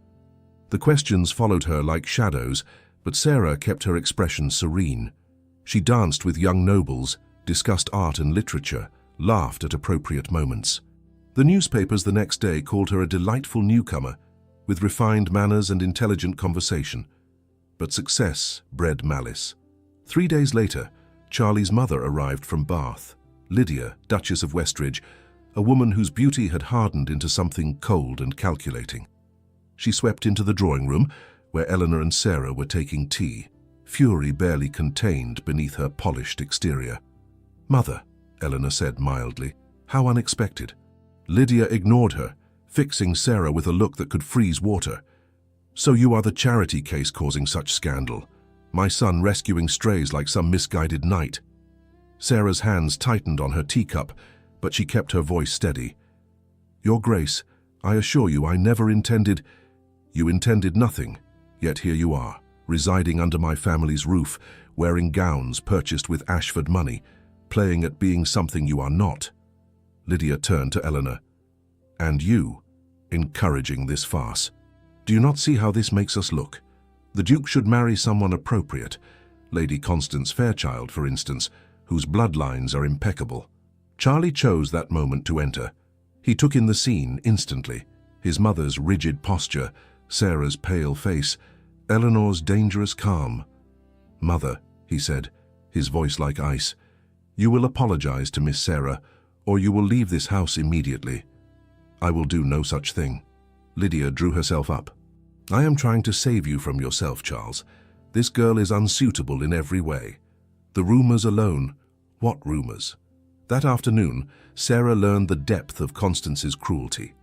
The questions followed her like shadows, but Sarah kept her expression serene. She danced with young nobles, discussed art and literature, laughed at appropriate moments. The newspapers the next day called her a delightful newcomer, with refined manners and intelligent conversation. But success bred malice. 3 days later, Charlie's mother arrived from Bath, Lydia, Duchess of Westridge, a woman whose beauty had hardened into something cold and calculating. She swept into the drawing room, where Eleanor and Sarah were taking tea, fury barely contained beneath her polished exterior. "Mother," Eleanor said mildly, "how unexpected." Lydia ignored her, fixing Sarah with a look that could freeze water. "So you are the charity case causing such scandal. My son rescuing strays like some misguided knight." Sarah's hands tightened on her teacup, but she kept her voice steady. "Your Grace, I assure you I never intended—" "You intended nothing, yet here you are, residing under my family's roof, wearing gowns purchased with Ashford money, playing at being something you are not." Lydia turned to Eleanor. "And you, encouraging this farce. Do you not see how this makes us look? The Duke should marry someone appropriate, Lady Constance Fairchild, for instance, whose bloodlines are impeccable." Charlie chose that moment to enter. He took in the scene instantly, his mother's rigid posture, Sarah's pale face, Eleanor's dangerous calm. "Mother," he said, his voice like ice, "you will apologize to Miss Sarah, or you will leave this house immediately." "I will do no such thing." Lydia drew herself up. "I am trying to save you from yourself, Charles. This girl is unsuitable in every way. The rumors alone—" "What rumors?" That afternoon, Sarah learned the depth of Constance's cruelty.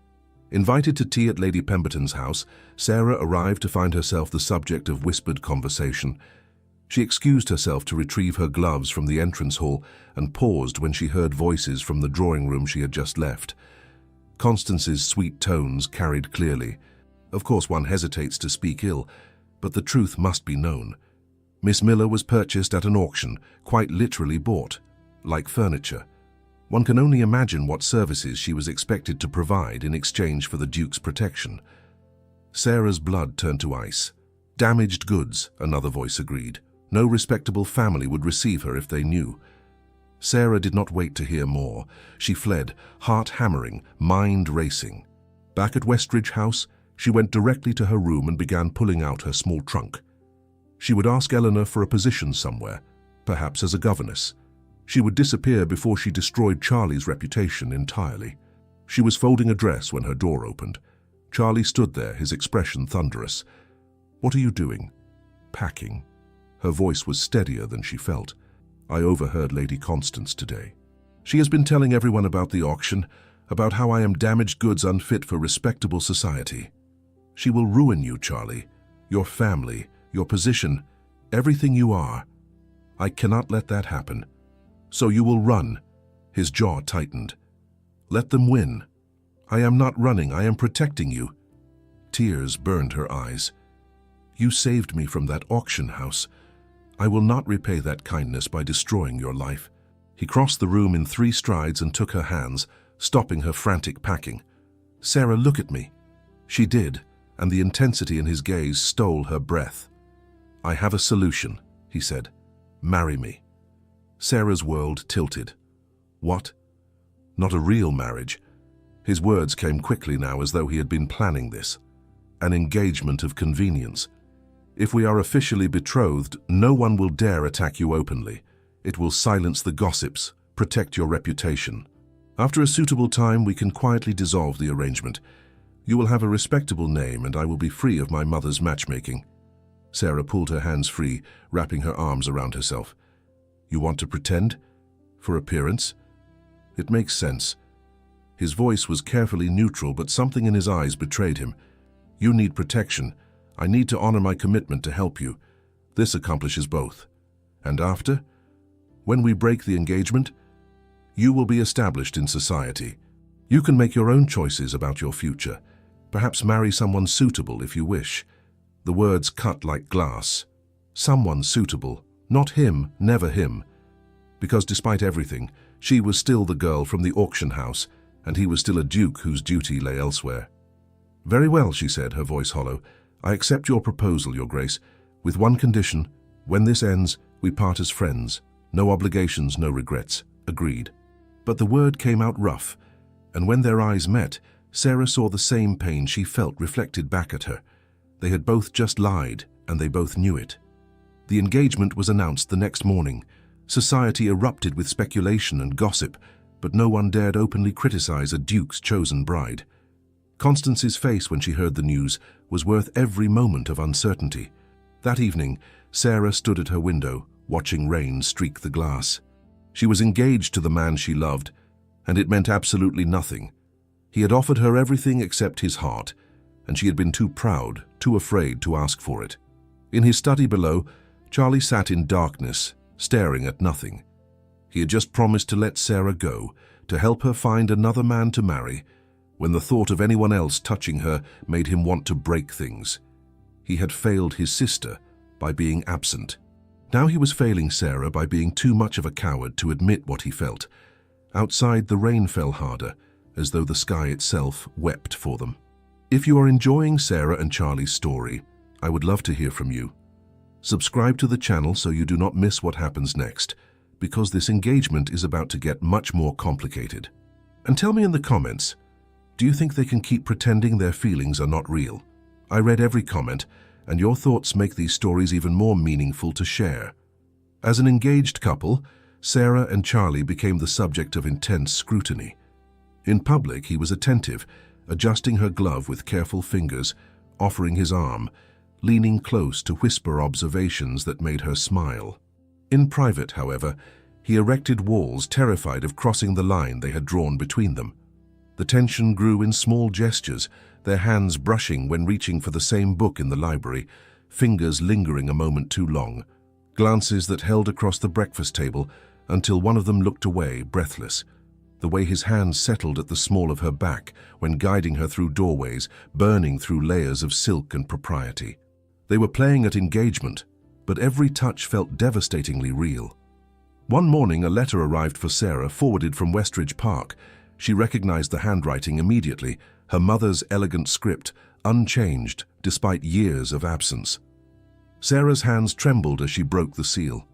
Invited to tea at Lady Pemberton's house, Sarah arrived to find herself the subject of whispered conversation. She excused herself to retrieve her gloves from the entrance hall and paused when she heard voices from the drawing room she had just left. Constance's sweet tones carried clearly. Of course one hesitates to speak ill, but the truth must be known. Miss Miller was purchased at an auction, quite literally bought, like furniture. One can only imagine what services she was expected to provide in exchange for the Duke's protection. Sarah's blood turned to ice. "Damaged goods," another voice agreed. "No respectable family would receive her if they knew." Sarah did not wait to hear more. She fled, heart hammering, mind racing. Back at Westridge House, she went directly to her room and began pulling out her small trunk. She would ask Eleanor for a position somewhere, perhaps as a governess. She would disappear before she destroyed Charlie's reputation entirely. She was folding a dress when her door opened. Charlie stood there, his expression thunderous. "What are you doing?" "Packing." Her voice was steadier than she felt. "I overheard Lady Constance today. She has been telling everyone about the auction, about how I am damaged goods unfit for respectable society. She will ruin you, Charlie, your family, your position, everything you are. I cannot let that happen. So you will run." His jaw tightened. "Let them win. I am not running, I am protecting you." Tears burned her eyes. "You saved me from that auction house. I will not repay that kindness by destroying your life." He crossed the room in 3 strides and took her hands, stopping her frantic packing. "Sarah, look at me." She did, and the intensity in his gaze stole her breath. "I have a solution," he said. "Marry me." Sarah's world tilted. "What? Not a real marriage?" His words came quickly now, as though he had been planning this. "An engagement of convenience. If we are officially betrothed, no one will dare attack you openly. It will silence the gossips, protect your reputation. After a suitable time, we can quietly dissolve the arrangement. You will have a respectable name, and I will be free of my mother's matchmaking." Sarah pulled her hands free, wrapping her arms around herself. "You want to pretend? For appearance? It makes sense." His voice was carefully neutral, but something in his eyes betrayed him. "You need protection. I need to honor my commitment to help you. This accomplishes both. And after? When we break the engagement, you will be established in society. You can make your own choices about your future. Perhaps marry someone suitable if you wish." The words cut like glass. Someone suitable. Not him, never him. Because despite everything, she was still the girl from the auction house, and he was still a duke whose duty lay elsewhere. "Very well," she said, her voice hollow. "I accept your proposal, Your Grace, with one condition. When this ends, we part as friends. No obligations, no regrets. Agreed." But the word came out rough, and when their eyes met, Sarah saw the same pain she felt reflected back at her. They had both just lied, and they both knew it. The engagement was announced the next morning. Society erupted with speculation and gossip, but no one dared openly criticize a duke's chosen bride. Constance's face when she heard the news was worth every moment of uncertainty. That evening, Sarah stood at her window, watching rain streak the glass. She was engaged to the man she loved, and it meant absolutely nothing. He had offered her everything except his heart, and she had been too proud, too afraid to ask for it. In his study below, Charlie sat in darkness, staring at nothing. He had just promised to let Sarah go, to help her find another man to marry, when the thought of anyone else touching her made him want to break things. He had failed his sister by being absent. Now he was failing Sarah by being too much of a coward to admit what he felt. Outside, the rain fell harder, as though the sky itself wept for them. If you are enjoying Sarah and Charlie's story, I would love to hear from you. Subscribe to the channel so you do not miss what happens next, because this engagement is about to get much more complicated. And tell me in the comments, do you think they can keep pretending their feelings are not real? I read every comment, and your thoughts make these stories even more meaningful to share. As an engaged couple, Sarah and Charlie became the subject of intense scrutiny. In public, he was attentive, adjusting her glove with careful fingers, offering his arm, leaning close to whisper observations that made her smile. In private, however, he erected walls, terrified of crossing the line they had drawn between them. The tension grew in small gestures, their hands brushing when reaching for the same book in the library, fingers lingering a moment too long, glances that held across the breakfast table until one of them looked away, breathless. The way his hands settled at the small of her back when guiding her through doorways, burning through layers of silk and propriety. They were playing at engagement, but every touch felt devastatingly real. One morning, a letter arrived for Sarah, forwarded from Westridge Park. She recognized the handwriting immediately, her mother's elegant script, unchanged despite years of absence. Sarah's hands trembled as she broke the seal.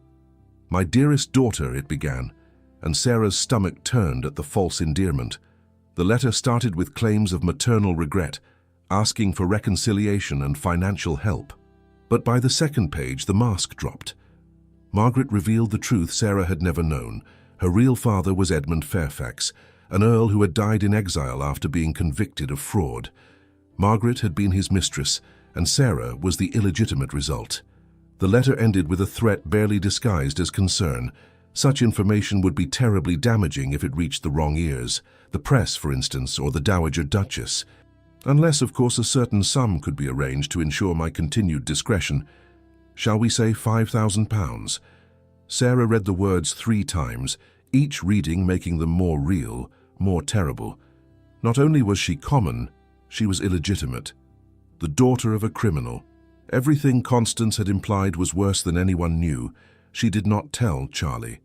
"My dearest daughter," it began, and Sarah's stomach turned at the false endearment. The letter started with claims of maternal regret, asking for reconciliation and financial help. But by the second page, the mask dropped. Margaret revealed the truth Sarah had never known. Her real father was Edmund Fairfax, an earl who had died in exile after being convicted of fraud. Margaret had been his mistress, and Sarah was the illegitimate result. The letter ended with a threat barely disguised as concern. Such information would be terribly damaging if it reached the wrong ears, the press, for instance, or the Dowager Duchess. Unless, of course, a certain sum could be arranged to ensure my continued discretion. Shall we say £5,000? Sarah read the words 3 times, each reading making them more real, more terrible. Not only was she common, she was illegitimate. The daughter of a criminal. Everything Constance had implied was worse than anyone knew. She did not tell Charlie.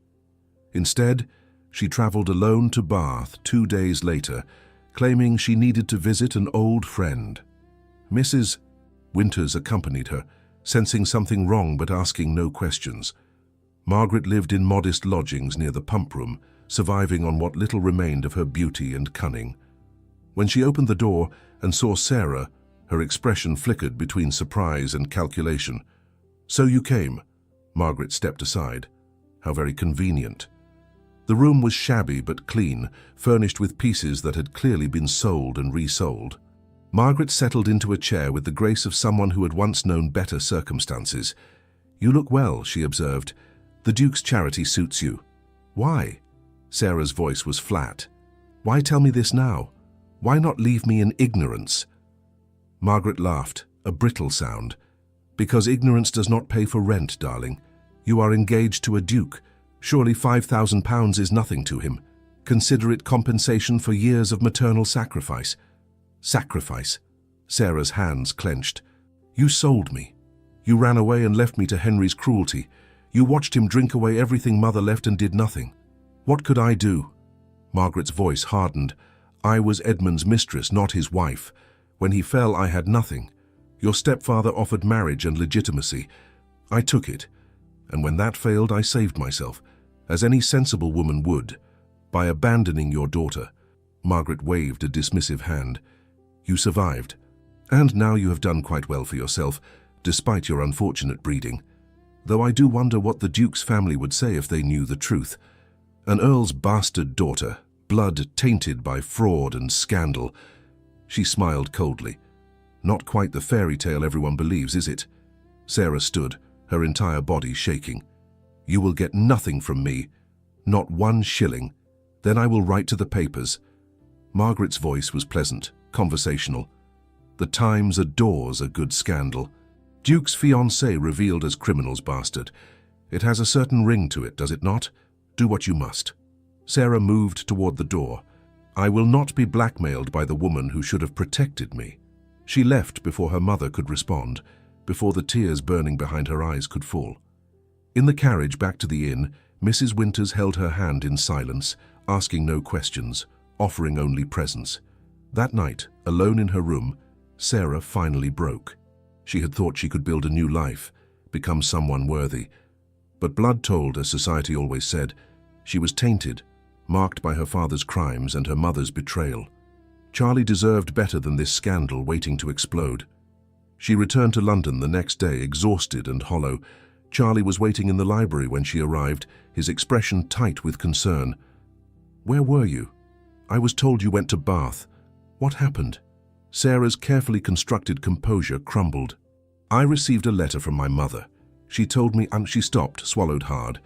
Instead, she travelled alone to Bath 2 days later, claiming she needed to visit an old friend. Mrs. Winters accompanied her, sensing something wrong but asking no questions. Margaret lived in modest lodgings near the pump room, surviving on what little remained of her beauty and cunning. When she opened the door and saw Sarah, her expression flickered between surprise and calculation. "So you came." Margaret stepped aside. How very convenient. The room was shabby but clean, furnished with pieces that had clearly been sold and resold. Margaret settled into a chair with the grace of someone who had once known better circumstances. "You look well," she observed. "The Duke's charity suits you." "Why?" Sarah's voice was flat. "Why tell me this now? Why not leave me in ignorance?" Margaret laughed, a brittle sound. "Because ignorance does not pay for rent, darling. You are engaged to a duke. Surely £5,000 is nothing to him. Consider it compensation for years of maternal sacrifice." "Sacrifice?" Sarah's hands clenched. "You sold me. You ran away and left me to Henry's cruelty. You watched him drink away everything Mother left and did nothing. What could I do?" Margaret's voice hardened. "I was Edmund's mistress, not his wife. When he fell, I had nothing. Your stepfather offered marriage and legitimacy. I took it. And when that failed, I saved myself, as any sensible woman would, by abandoning your daughter." Margaret waved a dismissive hand. "You survived. And now you have done quite well for yourself, despite your unfortunate breeding. Though I do wonder what the Duke's family would say if they knew the truth. An earl's bastard daughter, blood tainted by fraud and scandal." She smiled coldly. "Not quite the fairy tale everyone believes, is it?" Sarah stood, her entire body shaking. "You will get nothing from me, not 1 shilling. Then I will write to the papers." Margaret's voice was pleasant, conversational. "The Times adores a good scandal. Duke's fiancée revealed as criminal's bastard. It has a certain ring to it, does it not? Do what you must." Sarah moved toward the door. "I will not be blackmailed by the woman who should have protected me." She left before her mother could respond, before the tears burning behind her eyes could fall. In the carriage back to the inn, Mrs. Winters held her hand in silence, asking no questions, offering only presence. That night, alone in her room, Sarah finally broke. She had thought she could build a new life, become someone worthy. But blood told, as society always said. She was tainted, marked by her father's crimes and her mother's betrayal. Charlie deserved better than this scandal waiting to explode. She returned to London the next day, exhausted and hollow. Charlie was waiting in the library when she arrived, his expression tight with concern. "Where were you? I was told you went to Bath. What happened?" Sarah's carefully constructed composure crumbled. "I received a letter from my mother. She told me," and she stopped, swallowed hard.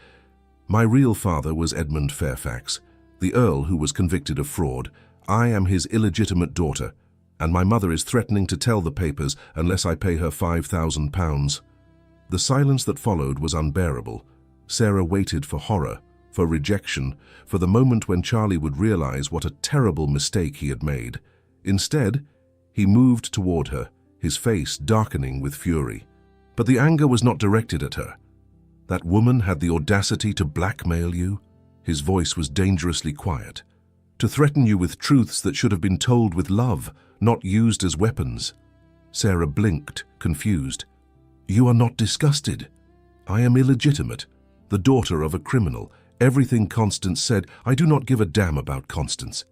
"My real father was Edmund Fairfax, the Earl who was convicted of fraud. I am his illegitimate daughter, and my mother is threatening to tell the papers unless I pay her £5,000. The silence that followed was unbearable. Sarah waited for horror, for rejection, for the moment when Charlie would realize what a terrible mistake he had made. Instead, he moved toward her, his face darkening with fury. But the anger was not directed at her. That woman had the audacity to blackmail you? His voice was dangerously quiet. To threaten you with truths that should have been told with love, not used as weapons. Sarah blinked, confused. "You are not disgusted? I am illegitimate, the daughter of a criminal. Everything Constance said, I do not give a damn about Constance."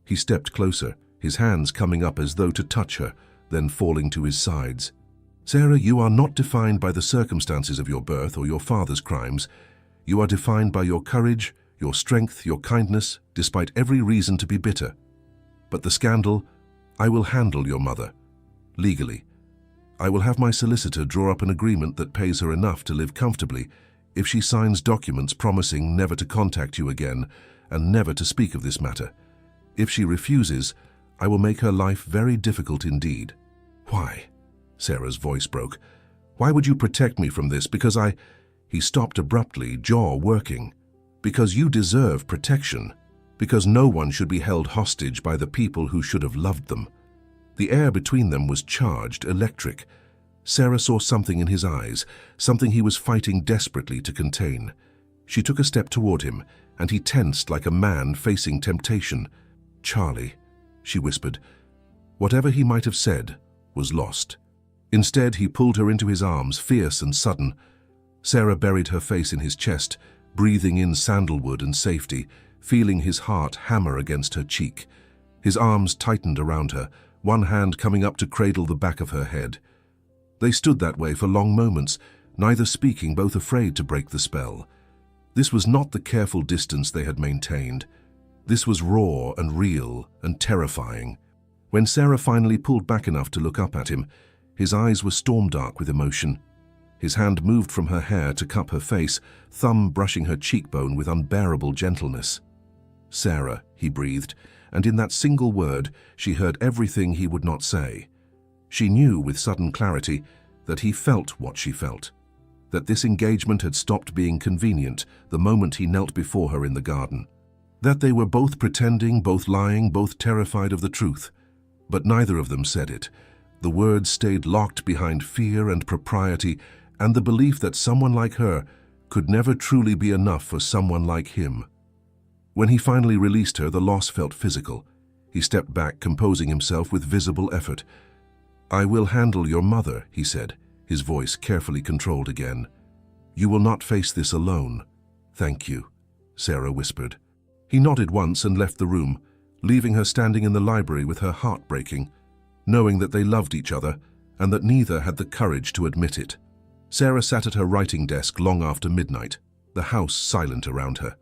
He stepped closer, his hands coming up as though to touch her, then falling to his sides. "Sarah, you are not defined by the circumstances of your birth or your father's crimes. You are defined by your courage, your strength, your kindness, despite every reason to be bitter. But the scandal, I will handle your mother. Legally. I will have my solicitor draw up an agreement that pays her enough to live comfortably if she signs documents promising never to contact you again and never to speak of this matter. If she refuses, I will make her life very difficult indeed." "Why?" Sarah's voice broke. "Why would you protect me from this? Because I—" He stopped abruptly, jaw working. "Because you deserve protection. Because no one should be held hostage by the people who should have loved them." The air between them was charged, electric. Sarah saw something in his eyes, something he was fighting desperately to contain. She took a step toward him, and he tensed like a man facing temptation. "Charlie," she whispered. Whatever he might have said was lost. Instead, he pulled her into his arms, fierce and sudden. Sarah buried her face in his chest, breathing in sandalwood and safety, feeling his heart hammer against her cheek. His arms tightened around her, one hand coming up to cradle the back of her head. They stood that way for long moments, neither speaking, both afraid to break the spell. This was not the careful distance they had maintained. This was raw and real and terrifying. When Sarah finally pulled back enough to look up at him, his eyes were storm-dark with emotion. His hand moved from her hair to cup her face, thumb brushing her cheekbone with unbearable gentleness. "Sarah," he breathed, and in that single word she heard everything he would not say. She knew with sudden clarity that he felt what she felt, that this engagement had stopped being convenient the moment he knelt before her in the garden, that they were both pretending, both lying, both terrified of the truth. But neither of them said it. The words stayed locked behind fear and propriety and the belief that someone like her could never truly be enough for someone like him. When he finally released her, the loss felt physical. He stepped back, composing himself with visible effort. "I will handle your mother," he said, his voice carefully controlled again. "You will not face this alone." "Thank you," Sarah whispered. He nodded once and left the room, leaving her standing in the library with her heart breaking, knowing that they loved each other and that neither had the courage to admit it. Sarah sat at her writing desk long after midnight, the house silent around her.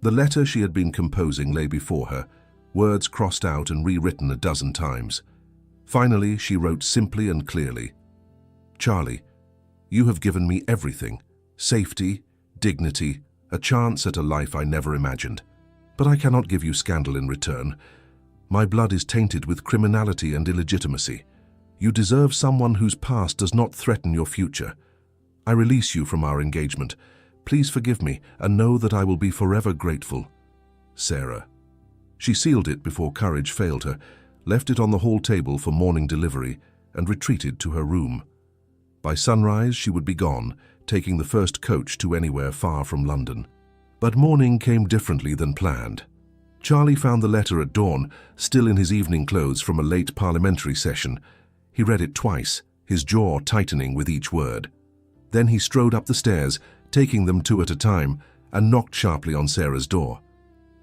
The letter she had been composing lay before her, words crossed out and rewritten a dozen times. Finally, she wrote simply and clearly, "Charlie, you have given me everything, safety, dignity, a chance at a life I never imagined. But I cannot give you scandal in return. My blood is tainted with criminality and illegitimacy. You deserve someone whose past does not threaten your future. I release you from our engagement. Please forgive me and know that I will be forever grateful. Sarah." She sealed it before courage failed her, left it on the hall table for morning delivery, and retreated to her room. By sunrise, she would be gone, taking the first coach to anywhere far from London. But morning came differently than planned. Charlie found the letter at dawn, still in his evening clothes from a late parliamentary session. He read it twice, his jaw tightening with each word. Then he strode up the stairs, taking them two at a time, and knocked sharply on Sarah's door.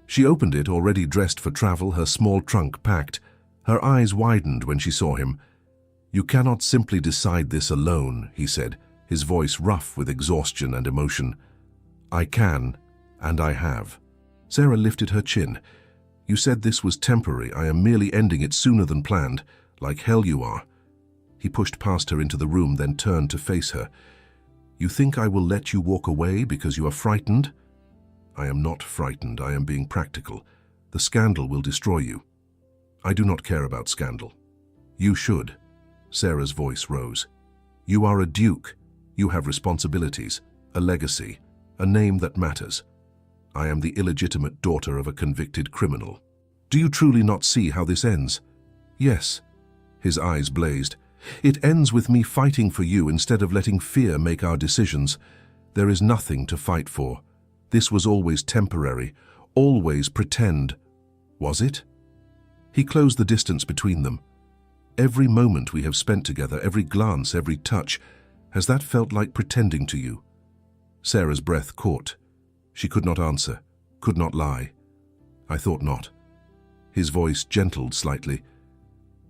She opened it, already dressed for travel, her small trunk packed. Her eyes widened when she saw him. "You cannot simply decide this alone," he said, his voice rough with exhaustion and emotion. "I can, and I have." Sarah lifted her chin. "You said this was temporary. I am merely ending it sooner than planned. Like hell you are." He pushed past her into the room, then turned to face her. "You think I will let you walk away because you are frightened?" "I am not frightened. I am being practical. The scandal will destroy you." "I do not care about scandal." "You should." Sarah's voice rose. "You are a duke. You have responsibilities, a legacy, a name that matters. I am the illegitimate daughter of a convicted criminal. Do you truly not see how this ends?" "Yes." His eyes blazed. "It ends with me fighting for you instead of letting fear make our decisions. There is nothing to fight for. This was always temporary, always pretend. Was it?" He closed the distance between them. "Every moment we have spent together, every glance, every touch, has that felt like pretending to you?" Sarah's breath caught. She could not answer, could not lie. "I thought not." His voice gentled slightly.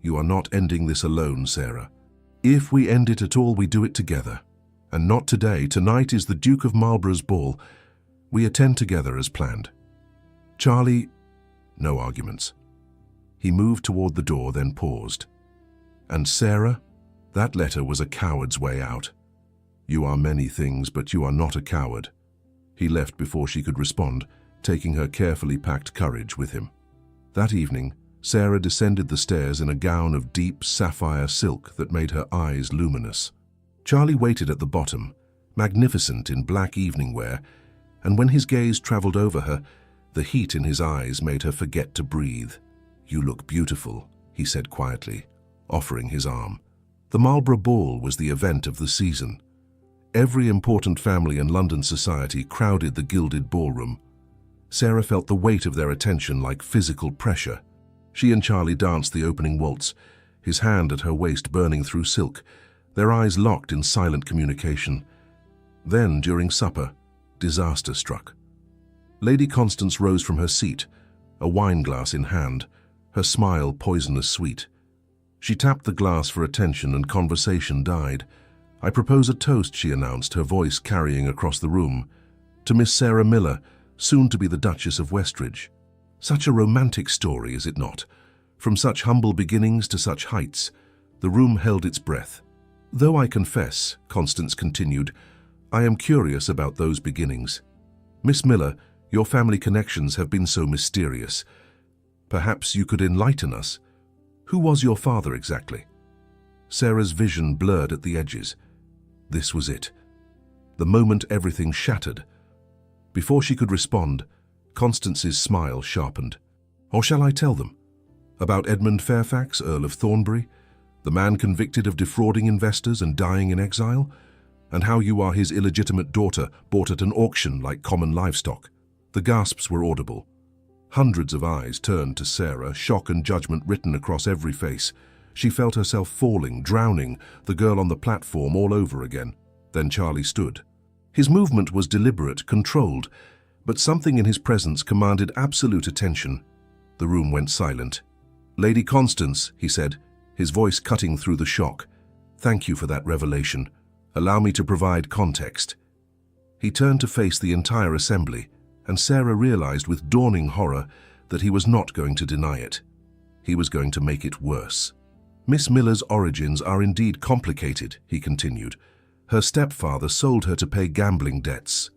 "You are not ending this alone, Sarah. If we end it at all, we do it together. And not today. Tonight is the Duke of Marlborough's ball. We attend together as planned. Charlie..." No arguments. He moved toward the door, then paused. And Sarah? That letter was a coward's way out. You are many things, but you are not a coward. He left before she could respond, taking her carefully packed courage with him. That evening, Sarah descended the stairs in a gown of deep sapphire silk that made her eyes luminous. Charlie waited at the bottom, magnificent in black evening wear, and when his gaze traveled over her, the heat in his eyes made her forget to breathe. "You look beautiful," he said quietly, offering his arm. The Marlborough Ball was the event of the season. Every important family in London society crowded the gilded ballroom. Sarah felt the weight of their attention like physical pressure. She and Charlie danced the opening waltz, his hand at her waist burning through silk, their eyes locked in silent communication. Then, during supper, disaster struck. Lady Constance rose from her seat, a wineglass in hand, her smile poisonous sweet. She tapped the glass for attention and conversation died. "I propose a toast," she announced, her voice carrying across the room. "To Miss Sarah Miller, soon to be the Duchess of Westridge." Such a romantic story, is it not? From such humble beginnings to such heights, the room held its breath. "Though I confess," Constance continued, "I am curious about those beginnings. Miss Miller, your family connections have been so mysterious. Perhaps you could enlighten us. Who was your father exactly?" Sarah's vision blurred at the edges. This was it. The moment everything shattered. Before she could respond, Constance's smile sharpened. "Or shall I tell them? About Edmund Fairfax, Earl of Thornbury, the man convicted of defrauding investors and dying in exile, and how you are his illegitimate daughter, bought at an auction like common livestock." The gasps were audible. Hundreds of eyes turned to Sarah, shock and judgment written across every face. She felt herself falling, drowning, the girl on the platform all over again. Then Charlie stood. His movement was deliberate, controlled, but something in his presence commanded absolute attention. The room went silent. "Lady Constance," he said, his voice cutting through the shock, "thank you for that revelation. Allow me to provide context." He turned to face the entire assembly, and Sarah realized with dawning horror that he was not going to deny it. He was going to make it worse. "Miss Miller's origins are indeed complicated," he continued. "Her stepfather sold her to pay gambling debts.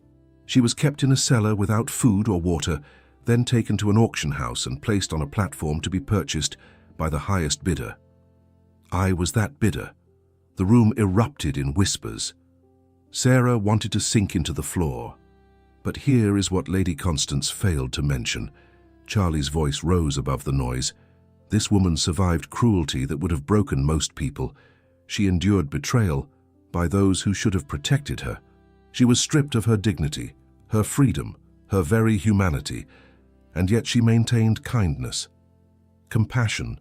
She was kept in a cellar without food or water, then taken to an auction house and placed on a platform to be purchased by the highest bidder. I was that bidder." The room erupted in whispers. Sarah wanted to sink into the floor. But here is what Lady Constance failed to mention. Charlie's voice rose above the noise. "This woman survived cruelty that would have broken most people. She endured betrayal by those who should have protected her. She was stripped of her dignity, her freedom, her very humanity, and yet she maintained kindness, compassion,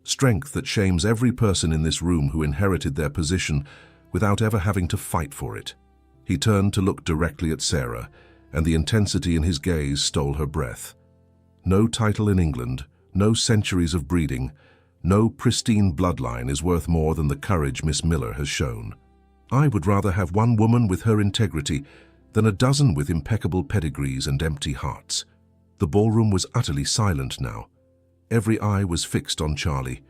strength that shames every person in this room who inherited their position without ever having to fight for it." He turned to look directly at Sarah, and the intensity in his gaze stole her breath. "No title in England, no centuries of breeding, no pristine bloodline is worth more than the courage Miss Miller has shown. I would rather have one woman with her integrity than a dozen with impeccable pedigrees and empty hearts." The ballroom was utterly silent now. Every eye was fixed on Charlie.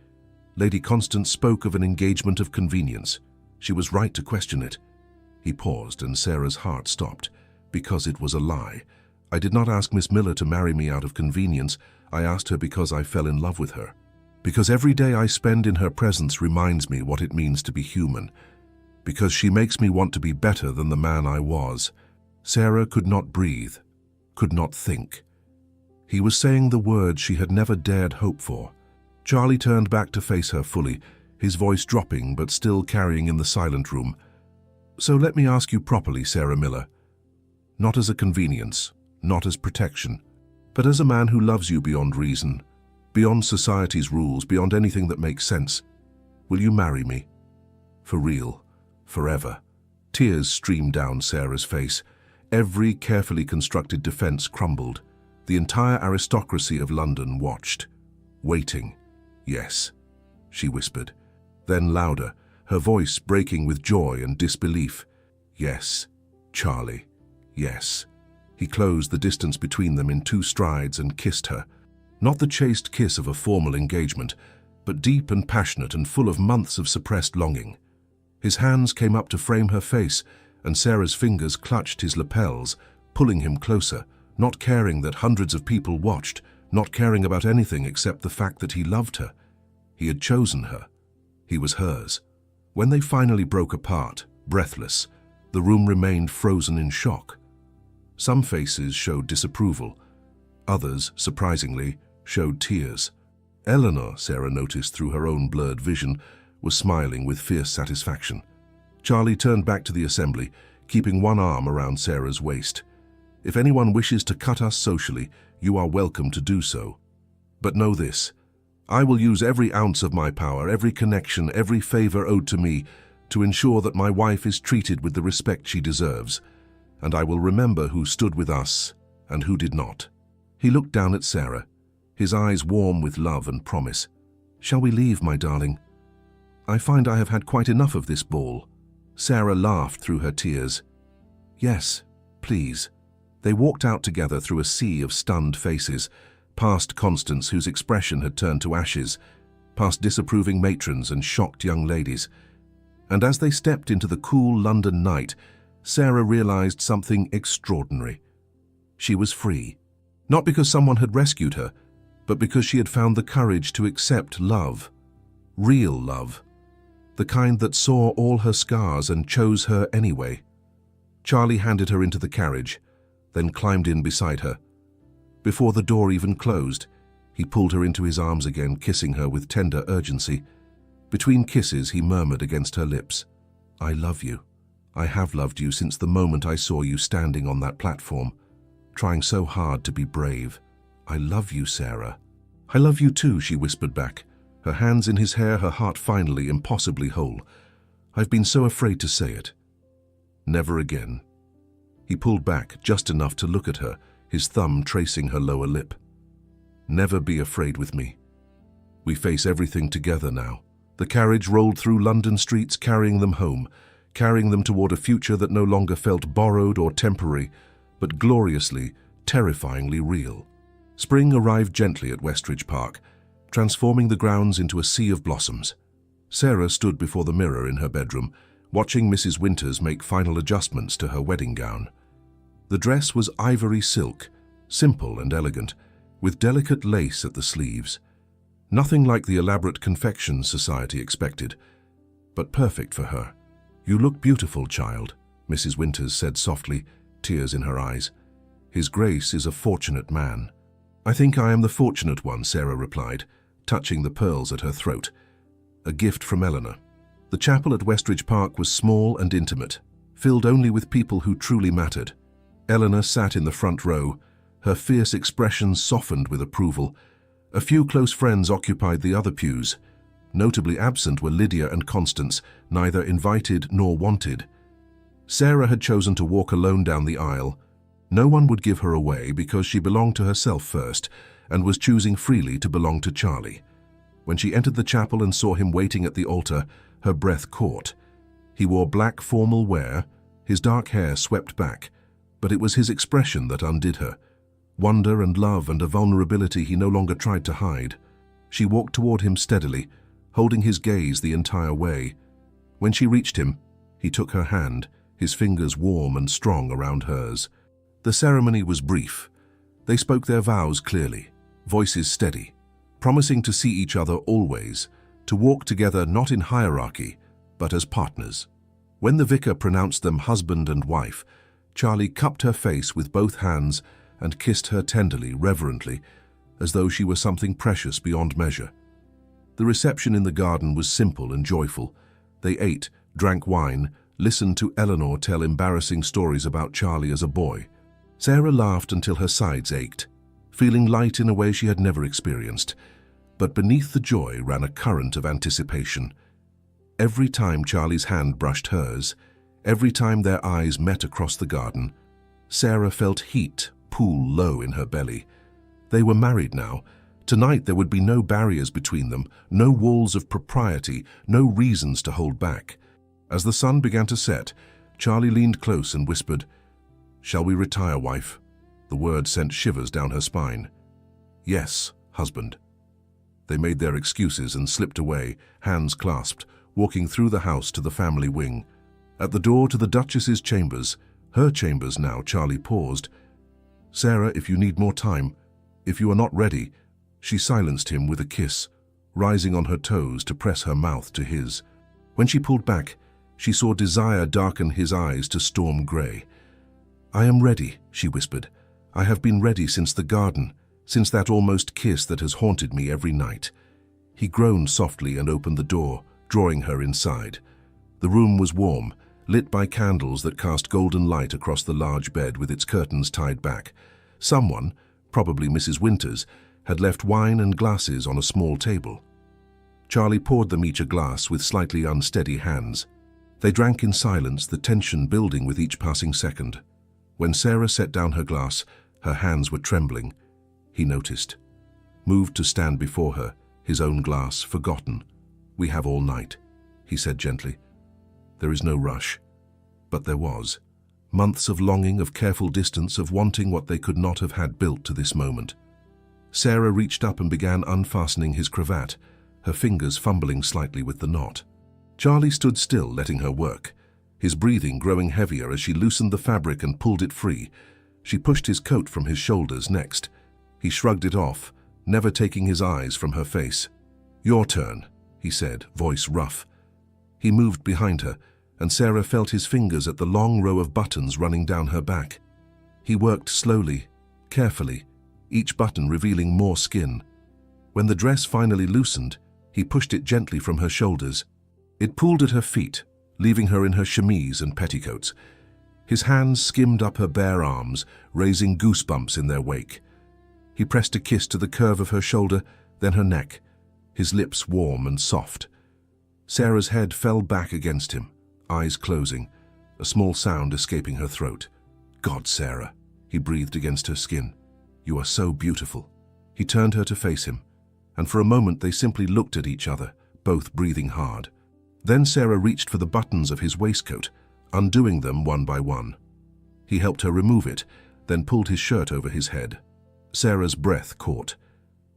Lady Constance spoke of an engagement of convenience. She was right to question it. He paused, and Sarah's heart stopped. "Because it was a lie. I did not ask Miss Miller to marry me out of convenience. I asked her because I fell in love with her. Because every day I spend in her presence reminds me what it means to be human. Because she makes me want to be better than the man I was." Sarah could not breathe, could not think. He was saying the words she had never dared hope for. Charlie turned back to face her fully, his voice dropping but still carrying in the silent room. "So let me ask you properly, Sarah Miller. Not as a convenience, not as protection, but as a man who loves you beyond reason, beyond society's rules, beyond anything that makes sense. Will you marry me? For real, forever?" Tears streamed down Sarah's face. Every carefully constructed defense crumbled. The entire aristocracy of London watched, waiting. "Yes," she whispered. Then louder, her voice breaking with joy and disbelief. "Yes, Charlie, yes." He closed the distance between them in 2 strides and kissed her. Not the chaste kiss of a formal engagement, but deep and passionate and full of months of suppressed longing. His hands came up to frame her face, and Sarah's fingers clutched his lapels, pulling him closer, not caring that hundreds of people watched, not caring about anything except the fact that he loved her. He had chosen her. He was hers. When they finally broke apart, breathless, the room remained frozen in shock. Some faces showed disapproval. Others, surprisingly, showed tears. Eleanor, Sarah noticed through her own blurred vision, was smiling with fierce satisfaction. Charlie turned back to the assembly, keeping one arm around Sarah's waist. "If anyone wishes to cut us socially, you are welcome to do so. But know this, I will use every ounce of my power, every connection, every favor owed to me, to ensure that my wife is treated with the respect she deserves, and I will remember who stood with us and who did not." He looked down at Sarah, his eyes warm with love and promise. "Shall we leave, my darling? I find I have had quite enough of this ball." Sarah laughed through her tears. "Yes, please." They walked out together through a sea of stunned faces, past Constance, whose expression had turned to ashes, past disapproving matrons and shocked young ladies. And as they stepped into the cool London night, Sarah realized something extraordinary. She was free. Not because someone had rescued her, but because she had found the courage to accept love. Real love. The kind that saw all her scars and chose her anyway. Charlie handed her into the carriage, then climbed in beside her. Before the door even closed, he pulled her into his arms again, kissing her with tender urgency. Between kisses, he murmured against her lips, "I love you. I have loved you since the moment I saw you standing on that platform, trying so hard to be brave. I love you, Sarah." "I love you too," she whispered back, her hands in his hair, her heart finally impossibly whole. "I've been so afraid to say it." "Never again." He pulled back just enough to look at her, his thumb tracing her lower lip. "Never be afraid with me. We face everything together now." The carriage rolled through London streets, carrying them home, carrying them toward a future that no longer felt borrowed or temporary, but gloriously, terrifyingly real. Spring arrived gently at Westridge Park, transforming the grounds into a sea of blossoms. Sarah stood before the mirror in her bedroom, watching Mrs. Winters make final adjustments to her wedding gown. The dress was ivory silk, simple and elegant, with delicate lace at the sleeves. Nothing like the elaborate confections society expected, but perfect for her. "You look beautiful, child," Mrs. Winters said softly, tears in her eyes. "His Grace is a fortunate man." "I think I am the fortunate one," Sarah replied, touching the pearls at her throat. A gift from Eleanor. The chapel at Westridge Park was small and intimate, filled only with people who truly mattered. Eleanor sat in the front row, her fierce expression softened with approval. A few close friends occupied the other pews. Notably absent were Lydia and Constance, neither invited nor wanted. Sarah had chosen to walk alone down the aisle. No one would give her away because she belonged to herself first and was choosing freely to belong to Charlie. When she entered the chapel and saw him waiting at the altar, her breath caught. He wore black formal wear, his dark hair swept back, but it was his expression that undid her. Wonder and love and a vulnerability he no longer tried to hide. She walked toward him steadily, holding his gaze the entire way. When she reached him, he took her hand, his fingers warm and strong around hers. The ceremony was brief. They spoke their vows clearly, voices steady, promising to see each other always, to walk together not in hierarchy, but as partners. When the vicar pronounced them husband and wife, Charlie cupped her face with both hands and kissed her tenderly, reverently, as though she were something precious beyond measure. The reception in the garden was simple and joyful. They ate, drank wine, listened to Eleanor tell embarrassing stories about Charlie as a boy. Sarah laughed until her sides ached, feeling light in a way she had never experienced. But beneath the joy ran a current of anticipation. Every time Charlie's hand brushed hers, every time their eyes met across the garden, Sarah felt heat pool low in her belly. They were married now. Tonight there would be no barriers between them, no walls of propriety, no reasons to hold back. As the sun began to set, Charlie leaned close and whispered, "Shall we retire, wife?" The word sent shivers down her spine. "Yes, husband." They made their excuses and slipped away, hands clasped, walking through the house to the family wing. At the door to the Duchess's chambers, her chambers now, Charlie paused. "Sarah, if you need more time, if you are not ready," she silenced him with a kiss, rising on her toes to press her mouth to his. When she pulled back, she saw desire darken his eyes to storm grey. "I am ready," she whispered. "I have been ready since the garden, since that almost kiss that has haunted me every night." He groaned softly and opened the door, drawing her inside. The room was warm, lit by candles that cast golden light across the large bed with its curtains tied back. Someone, probably Mrs. Winters, had left wine and glasses on a small table. Charlie poured them each a glass with slightly unsteady hands. They drank in silence, the tension building with each passing second. When Sarah set down her glass, her hands were trembling. He noticed. Moved to stand before her, his own glass forgotten. "We have all night," he said gently. "There is no rush." But there was. Months of longing, of careful distance, of wanting what they could not have had built to this moment. Sarah reached up and began unfastening his cravat, her fingers fumbling slightly with the knot. Charlie stood still, letting her work, his breathing growing heavier as she loosened the fabric and pulled it free. She pushed his coat from his shoulders next. He shrugged it off, never taking his eyes from her face. "Your turn," he said, voice rough. He moved behind her, and Sarah felt his fingers at the long row of buttons running down her back. He worked slowly, carefully, each button revealing more skin. When the dress finally loosened, he pushed it gently from her shoulders. It pulled at her feet, leaving her in her chemise and petticoats. His hands skimmed up her bare arms, raising goosebumps in their wake. He pressed a kiss to the curve of her shoulder, then her neck, his lips warm and soft. Sarah's head fell back against him, eyes closing, a small sound escaping her throat. "God, Sarah," he breathed against her skin. "You are so beautiful." He turned her to face him, and for a moment they simply looked at each other, both breathing hard. Then Sarah reached for the buttons of his waistcoat, undoing them one by one. He helped her remove it, then pulled his shirt over his head. Sarah's breath caught.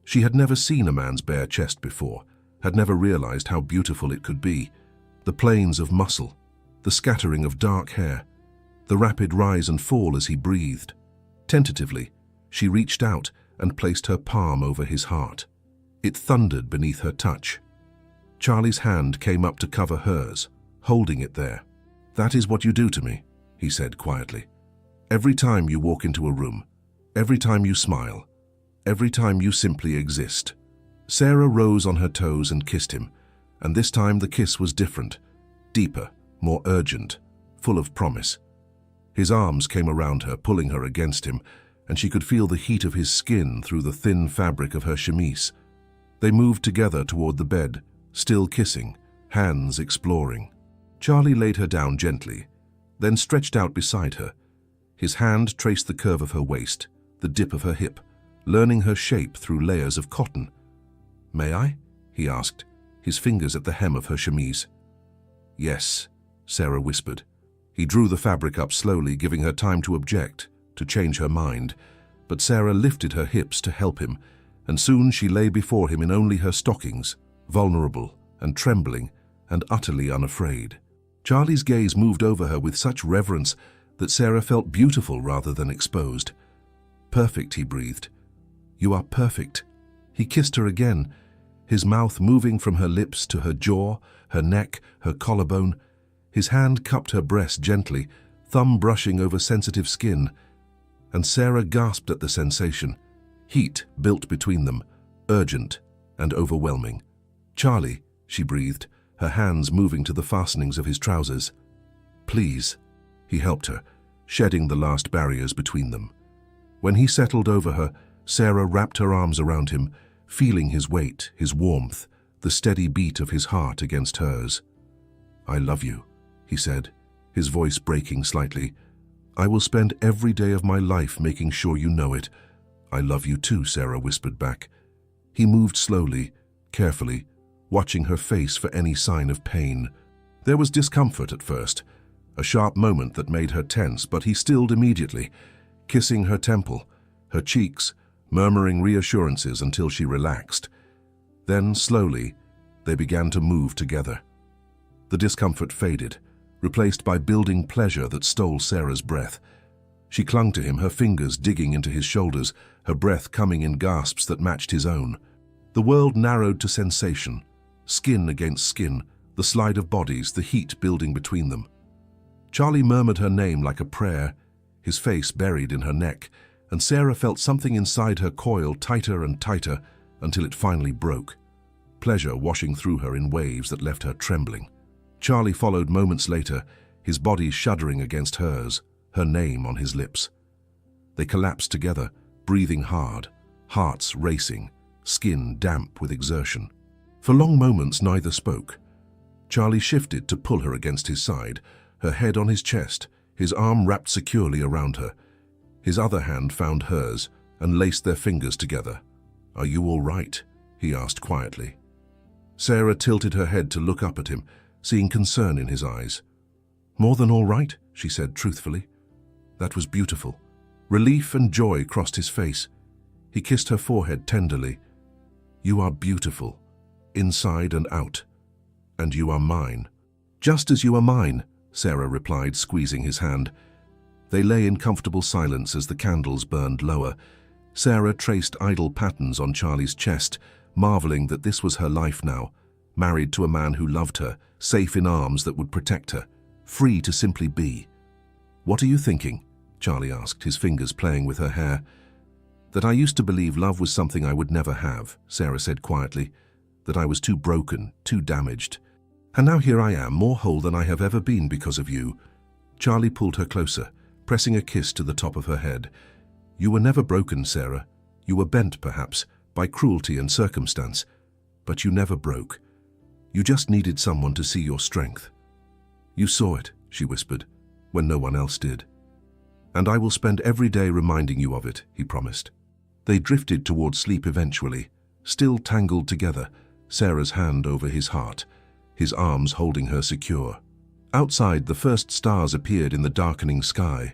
She had never seen a man's bare chest before, had never realized how beautiful it could be. The planes of muscle, the scattering of dark hair, the rapid rise and fall as he breathed. Tentatively, she reached out and placed her palm over his heart. It thundered beneath her touch. Charlie's hand came up to cover hers, holding it there. "That is what you do to me," he said quietly. "Every time you walk into a room, every time you smile, every time you simply exist." Sarah rose on her toes and kissed him, and this time the kiss was different, deeper, more urgent, full of promise. His arms came around her, pulling her against him, and she could feel the heat of his skin through the thin fabric of her chemise. They moved together toward the bed, still kissing, hands exploring. Charlie laid her down gently, then stretched out beside her. His hand traced the curve of her waist, the dip of her hip, learning her shape through layers of cotton. "May I?" he asked, his fingers at the hem of her chemise. "Yes," Sarah whispered. He drew the fabric up slowly, giving her time to object, to change her mind, but Sarah lifted her hips to help him, and soon she lay before him in only her stockings, vulnerable and trembling and utterly unafraid. Charlie's gaze moved over her with such reverence that Sarah felt beautiful rather than exposed. "Perfect," he breathed. "You are perfect." He kissed her again, his mouth moving from her lips to her jaw, her neck, her collarbone. His hand cupped her breast gently, thumb brushing over sensitive skin, and Sarah gasped at the sensation. Heat built between them, urgent and overwhelming. "Charlie," she breathed, her hands moving to the fastenings of his trousers. "Please." He helped her, shedding the last barriers between them. When he settled over her, Sarah wrapped her arms around him, feeling his weight, his warmth, the steady beat of his heart against hers. "I love you," he said, his voice breaking slightly. "I will spend every day of my life making sure you know it." "I love you too," Sarah whispered back. He moved slowly, carefully, watching her face for any sign of pain. There was discomfort at first, a sharp moment that made her tense, but he stilled immediately, kissing her temple, her cheeks, murmuring reassurances until she relaxed. Then, slowly, they began to move together. The discomfort faded, replaced by building pleasure that stole Sarah's breath. She clung to him, her fingers digging into his shoulders, her breath coming in gasps that matched his own. The world narrowed to sensation, skin against skin, the slide of bodies, the heat building between them. Charlie murmured her name like a prayer, his face buried in her neck, and Sarah felt something inside her coil tighter and tighter until it finally broke, pleasure washing through her in waves that left her trembling. Charlie followed moments later, his body shuddering against hers, her name on his lips. They collapsed together, breathing hard, hearts racing, skin damp with exertion. For long moments neither spoke. Charlie shifted to pull her against his side, her head on his chest, his arm wrapped securely around her. His other hand found hers and laced their fingers together. "Are you all right?" he asked quietly. Sarah tilted her head to look up at him, seeing concern in his eyes. "More than all right," she said truthfully. That was beautiful. Relief and joy crossed his face. He kissed her forehead tenderly. "You are beautiful, inside and out, and you are mine." "Just as you are mine," Sarah replied, squeezing his hand. They lay in comfortable silence as the candles burned lower. Sarah traced idle patterns on Charlie's chest, marveling that this was her life now, married to a man who loved her, safe in arms that would protect her, free to simply be. "What are you thinking?" Charlie asked, his fingers playing with her hair. "That I used to believe love was something I would never have," Sarah said quietly. "That I was too broken, too damaged. And now here I am, more whole than I have ever been because of you." Charlie pulled her closer, pressing a kiss to the top of her head. "You were never broken, Sarah. You were bent, perhaps, by cruelty and circumstance. But you never broke. You just needed someone to see your strength." "You saw it," she whispered, "when no one else did. And I will spend every day reminding you of it," he promised. They drifted toward sleep eventually, still tangled together, Sarah's hand over his heart, his arms holding her secure. Outside, the first stars appeared in the darkening sky.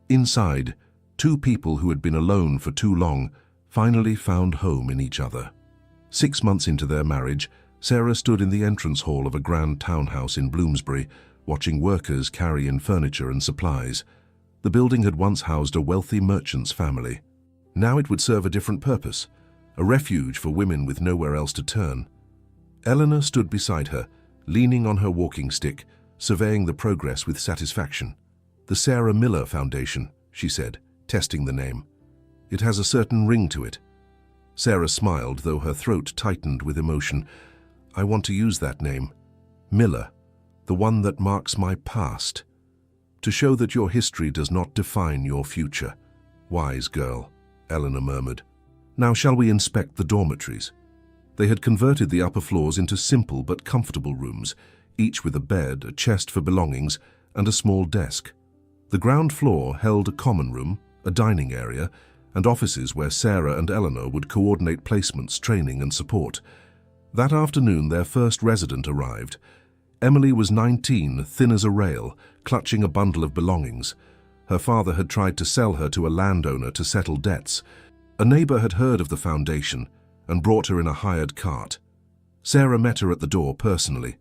Inside, two people who had been alone for too long finally found home in each other. 6 months into their marriage, Sarah stood in the entrance hall of a grand townhouse in Bloomsbury, watching workers carry in furniture and supplies. The building had once housed a wealthy merchant's family. Now it would serve a different purpose, a refuge for women with nowhere else to turn. Eleanor stood beside her, leaning on her walking stick, surveying the progress with satisfaction. "The Sarah Miller Foundation," she said, testing the name. "It has a certain ring to it." Sarah smiled, though her throat tightened with emotion. "I want to use that name. Miller, the one that marks my past. To show that your history does not define your future." "Wise girl," Eleanor murmured. "Now shall we inspect the dormitories?" They had converted the upper floors into simple but comfortable rooms, each with a bed, a chest for belongings, and a small desk. The ground floor held a common room, a dining area, and offices where Sarah and Eleanor would coordinate placements, training, and support. That afternoon, their first resident arrived. Emily was 19, thin as a rail, clutching a bundle of belongings. Her father had tried to sell her to a landowner to settle debts. A neighbor had heard of the foundation and brought her in a hired cart. Sarah met her at the door personally.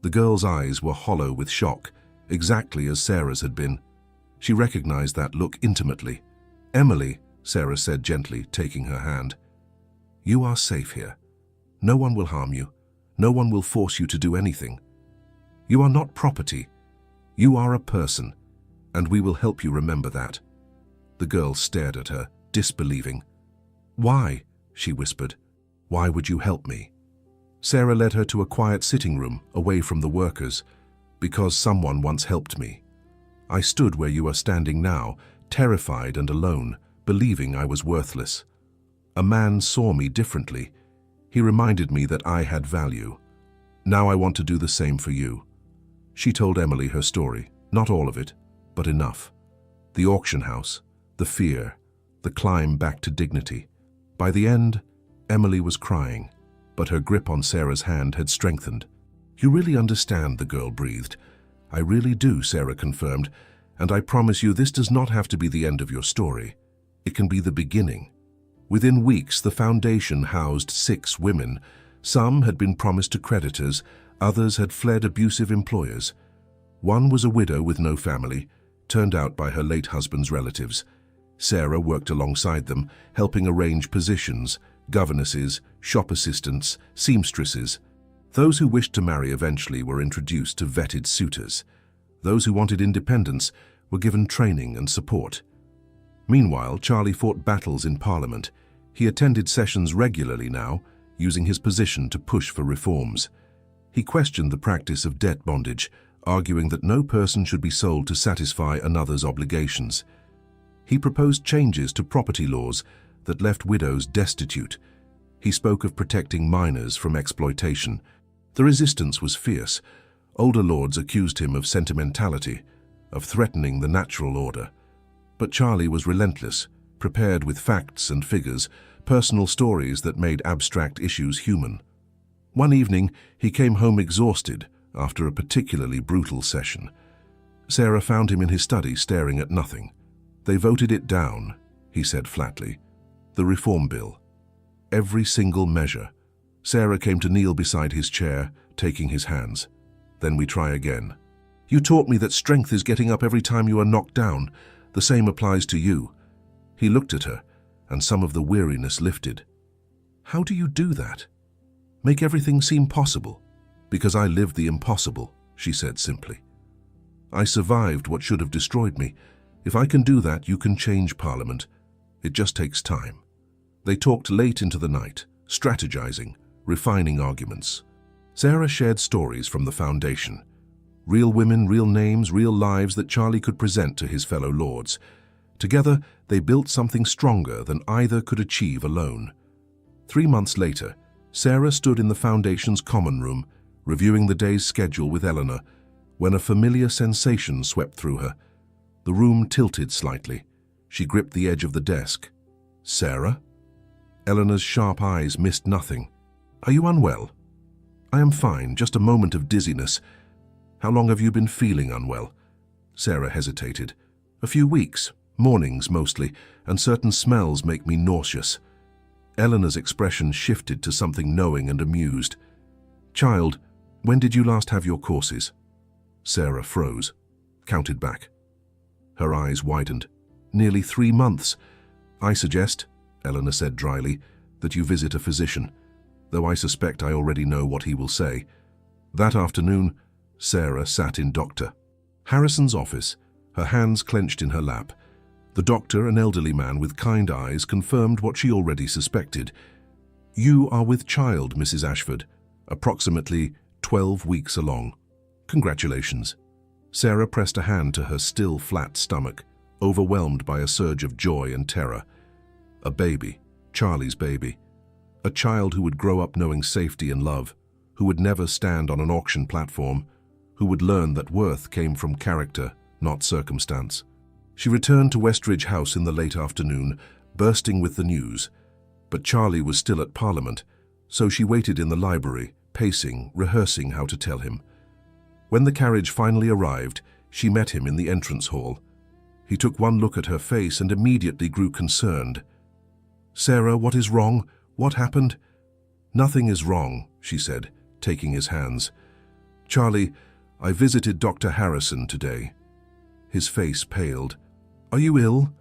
The girl's eyes were hollow with shock, exactly as Sarah's had been. She recognized that look intimately. "Emily," Sarah said gently, taking her hand, "you are safe here. No one will harm you. No one will force you to do anything. You are not property. You are a person, and we will help you remember that." The girl stared at her, disbelieving. "Why?" she whispered. "Why would you help me?" Sarah led her to a quiet sitting room, away from the workers. "Because someone once helped me. I stood where you are standing now, terrified and alone, believing I was worthless. A man saw me differently. He reminded me that I had value. Now I want to do the same for you." She told Emily her story, not all of it, but enough. The auction house, the fear, the climb back to dignity. By the end, Emily was crying, but her grip on Sarah's hand had strengthened. "You really understand," the girl breathed. "I really do," Sarah confirmed, "and I promise you this does not have to be the end of your story. It can be the beginning. Within weeks, the foundation housed 6 women. Some had been promised to creditors, others had fled abusive employers. One was a widow with no family, turned out by her late husband's relatives. Sarah worked alongside them, helping arrange positions, governesses, shop assistants, seamstresses. Those who wished to marry eventually were introduced to vetted suitors. Those who wanted independence were given training and support. Meanwhile, Charlie fought battles in Parliament. He attended sessions regularly now, using his position to push for reforms. He questioned the practice of debt bondage, arguing that no person should be sold to satisfy another's obligations. He proposed changes to property laws that left widows destitute. He spoke of protecting minors from exploitation. The resistance was fierce. Older lords accused him of sentimentality, of threatening the natural order. But Charlie was relentless, prepared with facts and figures, personal stories that made abstract issues human. One evening, he came home exhausted after a particularly brutal session. Sarah found him in his study staring at nothing. "They voted it down," he said flatly. "The reform bill. Every single measure." Sarah came to kneel beside his chair, taking his hands. "Then we try again. You taught me that strength is getting up every time you are knocked down. The same applies to you." He looked at her, and some of the weariness lifted. "How do you do that?" "Make everything seem possible." "Because I lived the impossible," she said simply. "I survived what should have destroyed me. If I can do that, you can change Parliament. It just takes time." They talked late into the night, strategizing, refining arguments. Sarah shared stories from the foundation. Real women, real names, real lives that Charlie could present to his fellow lords. Together, they built something stronger than either could achieve alone. 3 months later, Sarah stood in the foundation's common room, reviewing the day's schedule with Eleanor, when a familiar sensation swept through her. The room tilted slightly. She gripped the edge of the desk. "Sarah?" Eleanor's sharp eyes missed nothing. "Are you unwell?" "I am fine, just a moment of dizziness." "How long have you been feeling unwell?" Sarah hesitated. "A few weeks, mornings mostly, and certain smells make me nauseous." Eleanor's expression shifted to something knowing and amused. "Child, when did you last have your courses?" Sarah froze, counted back. Her eyes widened. "Nearly 3 months. I suggest," Eleanor said dryly, "that you visit a physician, though I suspect I already know what he will say." That afternoon, Sarah sat in Dr. Harrison's office, her hands clenched in her lap. The doctor, an elderly man with kind eyes, confirmed what she already suspected. "You are with child, Mrs. Ashford, approximately 12 weeks along. Congratulations." Sarah pressed a hand to her still flat stomach, overwhelmed by a surge of joy and terror. A baby, Charlie's baby. A child who would grow up knowing safety and love, who would never stand on an auction platform, who would learn that worth came from character, not circumstance. She returned to Westridge House in the late afternoon, bursting with the news. But Charlie was still at Parliament, so she waited in the library, pacing, rehearsing how to tell him. When the carriage finally arrived, she met him in the entrance hall. He took one look at her face and immediately grew concerned. "Sarah, what is wrong? What happened?" "Nothing is wrong," she said, taking his hands. "Charlie, I visited Dr. Harrison today." His face paled. "Are you ill?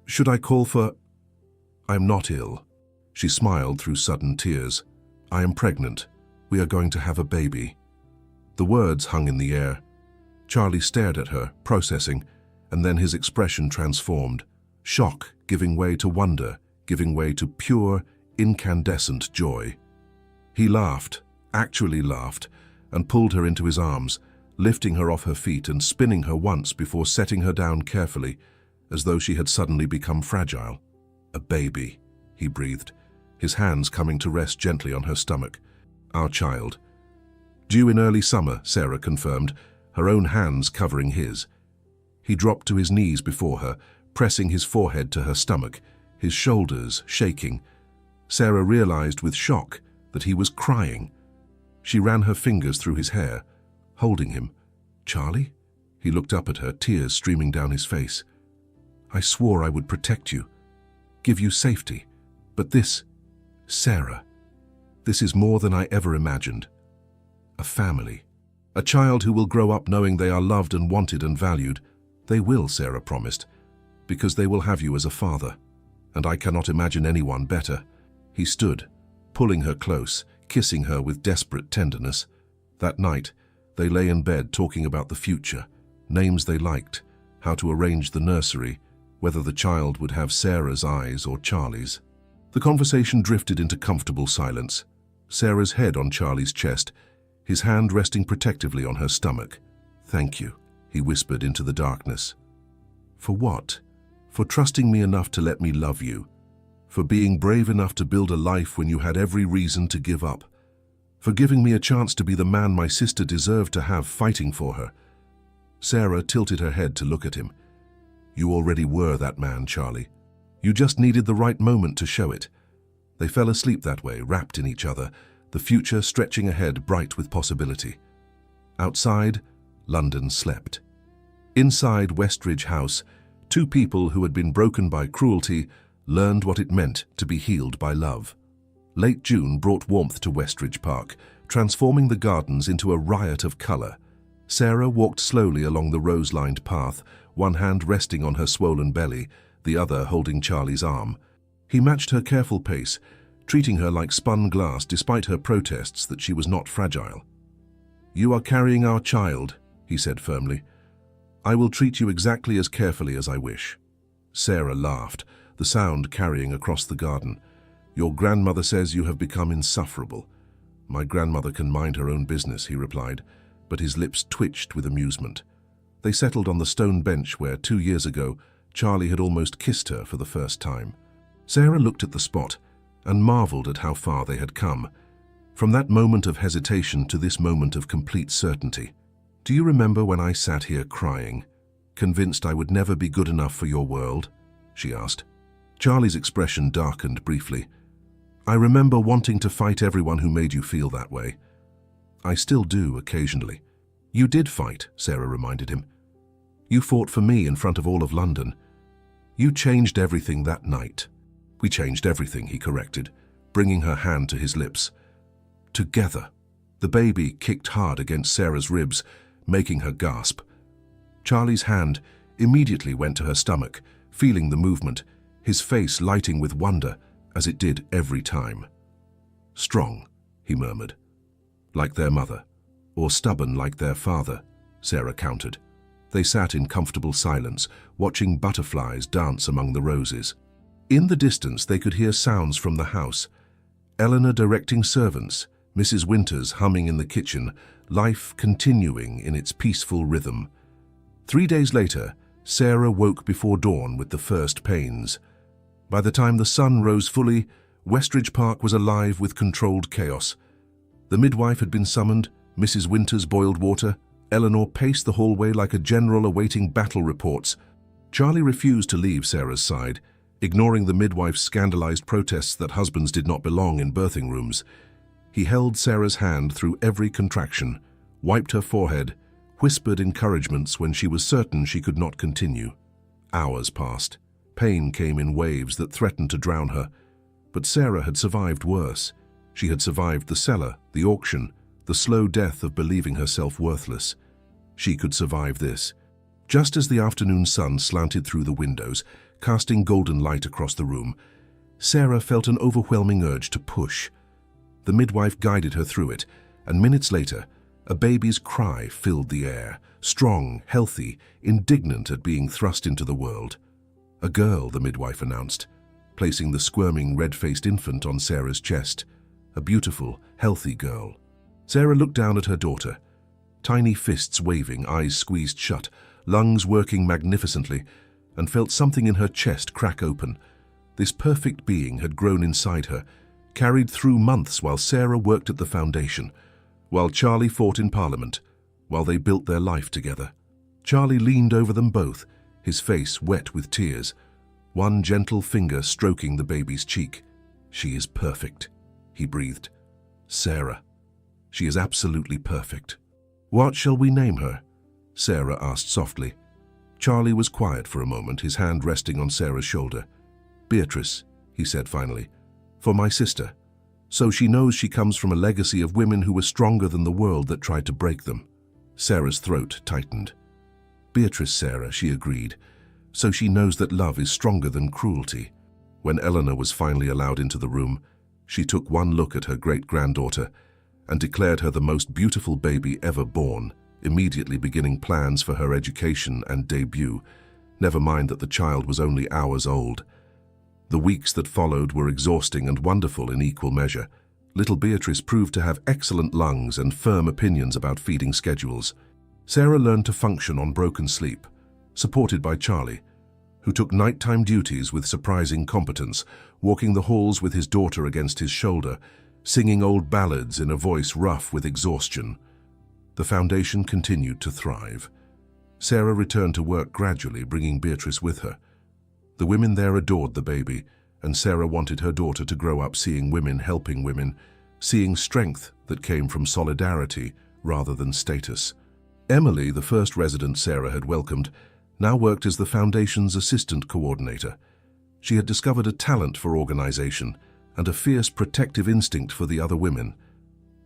Should I call for—" "I'm not ill." She smiled through sudden tears. "I am pregnant. We are going to have a baby." The words hung in the air. Charlie stared at her, processing, and then his expression transformed. Shock giving way to wonder, giving way to pure, incandescent joy. He laughed, actually laughed, and pulled her into his arms, lifting her off her feet and spinning her once before setting her down carefully, as though she had suddenly become fragile. "A baby," he breathed, his hands coming to rest gently on her stomach. "Our child." "Due in early summer," Sarah confirmed, her own hands covering his. He dropped to his knees before her, pressing his forehead to her stomach, his shoulders shaking. Sarah realized with shock that he was crying. She ran her fingers through his hair, holding him. "Charlie?" He looked up at her, tears streaming down his face. "I swore I would protect you, give you safety, But this, Sarah, this is more than I ever imagined. A family. A child who will grow up knowing they are loved and wanted and valued. They will, Sarah promised, because they will have you as a father. And I cannot imagine anyone better. He stood, pulling her close, kissing her with desperate tenderness. That night, they lay in bed talking about the future, names they liked, how to arrange the nursery, whether the child would have Sarah's eyes or Charlie's. The conversation drifted into comfortable silence, Sarah's head on Charlie's chest, his hand resting protectively on her stomach. "Thank you," he whispered into the darkness. "For what? For trusting me enough to let me love you. For being brave enough to build a life when you had every reason to give up. For giving me a chance to be the man my sister deserved to have fighting for her." Sarah tilted her head to look at him. "You already were that man, Charlie. You just needed the right moment to show it." They fell asleep that way, wrapped in each other, the future stretching ahead bright with possibility. Outside, London slept. Inside Westridge House, two people who had been broken by cruelty learned what it meant to be healed by love. Late June brought warmth to Westridge Park, transforming the gardens into a riot of colour. Sarah walked slowly along the rose-lined path, one hand resting on her swollen belly, the other holding Charlie's arm. He matched her careful pace, treating her like spun glass despite her protests that she was not fragile. "You are carrying our child," he said firmly. "I will treat you exactly as carefully as I wish." Sarah laughed, the sound carrying across the garden. "Your grandmother says you have become insufferable." "My grandmother can mind her own business," he replied, but his lips twitched with amusement. They settled on the stone bench where 2 years ago Charlie had almost kissed her for the first time. Sarah looked at the spot and marveled at how far they had come, from that moment of hesitation to this moment of complete certainty. "Do you remember when I sat here crying, convinced I would never be good enough for your world?" she asked. Charlie's expression darkened briefly. "I remember wanting to fight everyone who made you feel that way. I still do occasionally." "You did fight," Sarah reminded him. "You fought for me in front of all of London. You changed everything that night." "We changed everything," he corrected, bringing her hand to his lips. "Together." The baby kicked hard against Sarah's ribs, making her gasp. Charlie's hand immediately went to her stomach, feeling the movement, his face lighting with wonder, as it did every time. "Strong," he murmured. "Like their mother, or stubborn like their father," Sarah countered. They sat in comfortable silence, watching butterflies dance among the roses. In the distance they could hear sounds from the house. Eleanor directing servants, Mrs. Winters humming in the kitchen, life continuing in its peaceful rhythm. 3 days later, Sarah woke before dawn with the first pains. By the time the sun rose fully, Westridge Park was alive with controlled chaos. The midwife had been summoned, Mrs. Winters boiled water, Eleanor paced the hallway like a general awaiting battle reports. Charlie refused to leave Sarah's side, ignoring the midwife's scandalized protests that husbands did not belong in birthing rooms. He held Sarah's hand through every contraction, wiped her forehead, whispered encouragements when she was certain she could not continue. Hours passed. Pain came in waves that threatened to drown her. But Sarah had survived worse. She had survived the cellar, the auction, the slow death of believing herself worthless. She could survive this. Just as the afternoon sun slanted through the windows, casting golden light across the room, Sarah felt an overwhelming urge to push. The midwife guided her through it, and minutes later, a baby's cry filled the air, strong, healthy, indignant at being thrust into the world. "A girl," the midwife announced, placing the squirming, red-faced infant on Sarah's chest. A beautiful, healthy girl. Sarah looked down at her daughter, tiny fists waving, eyes squeezed shut, lungs working magnificently, and felt something in her chest crack open. This perfect being had grown inside her, carried through months while Sarah worked at the foundation, while Charlie fought in Parliament, while they built their life together. Charlie leaned over them both, his face wet with tears, one gentle finger stroking the baby's cheek. "She is perfect," he breathed. "Sarah. She is absolutely perfect." "What shall we name her?" Sarah asked softly. Charlie was quiet for a moment, his hand resting on Sarah's shoulder. "Beatrice," he said finally. For my sister. So she knows she comes from a legacy of women who were stronger than the world that tried to break them. Sarah's throat tightened. Beatrice, Sarah, she agreed. So she knows that love is stronger than cruelty. When Eleanor was finally allowed into the room, she took one look at her great-granddaughter and declared her the most beautiful baby ever born, immediately beginning plans for her education and debut. Never mind that the child was only hours old. The weeks that followed were exhausting and wonderful in equal measure. Little Beatrice proved to have excellent lungs and firm opinions about feeding schedules. Sarah learned to function on broken sleep, supported by Charlie, who took nighttime duties with surprising competence, walking the halls with his daughter against his shoulder, singing old ballads in a voice rough with exhaustion. The foundation continued to thrive. Sarah returned to work gradually, bringing Beatrice with her. The women there adored the baby, and Sarah wanted her daughter to grow up seeing women helping women, seeing strength that came from solidarity rather than status. Emily, the first resident Sarah had welcomed, now worked as the foundation's assistant coordinator. She had discovered a talent for organization and a fierce protective instinct for the other women.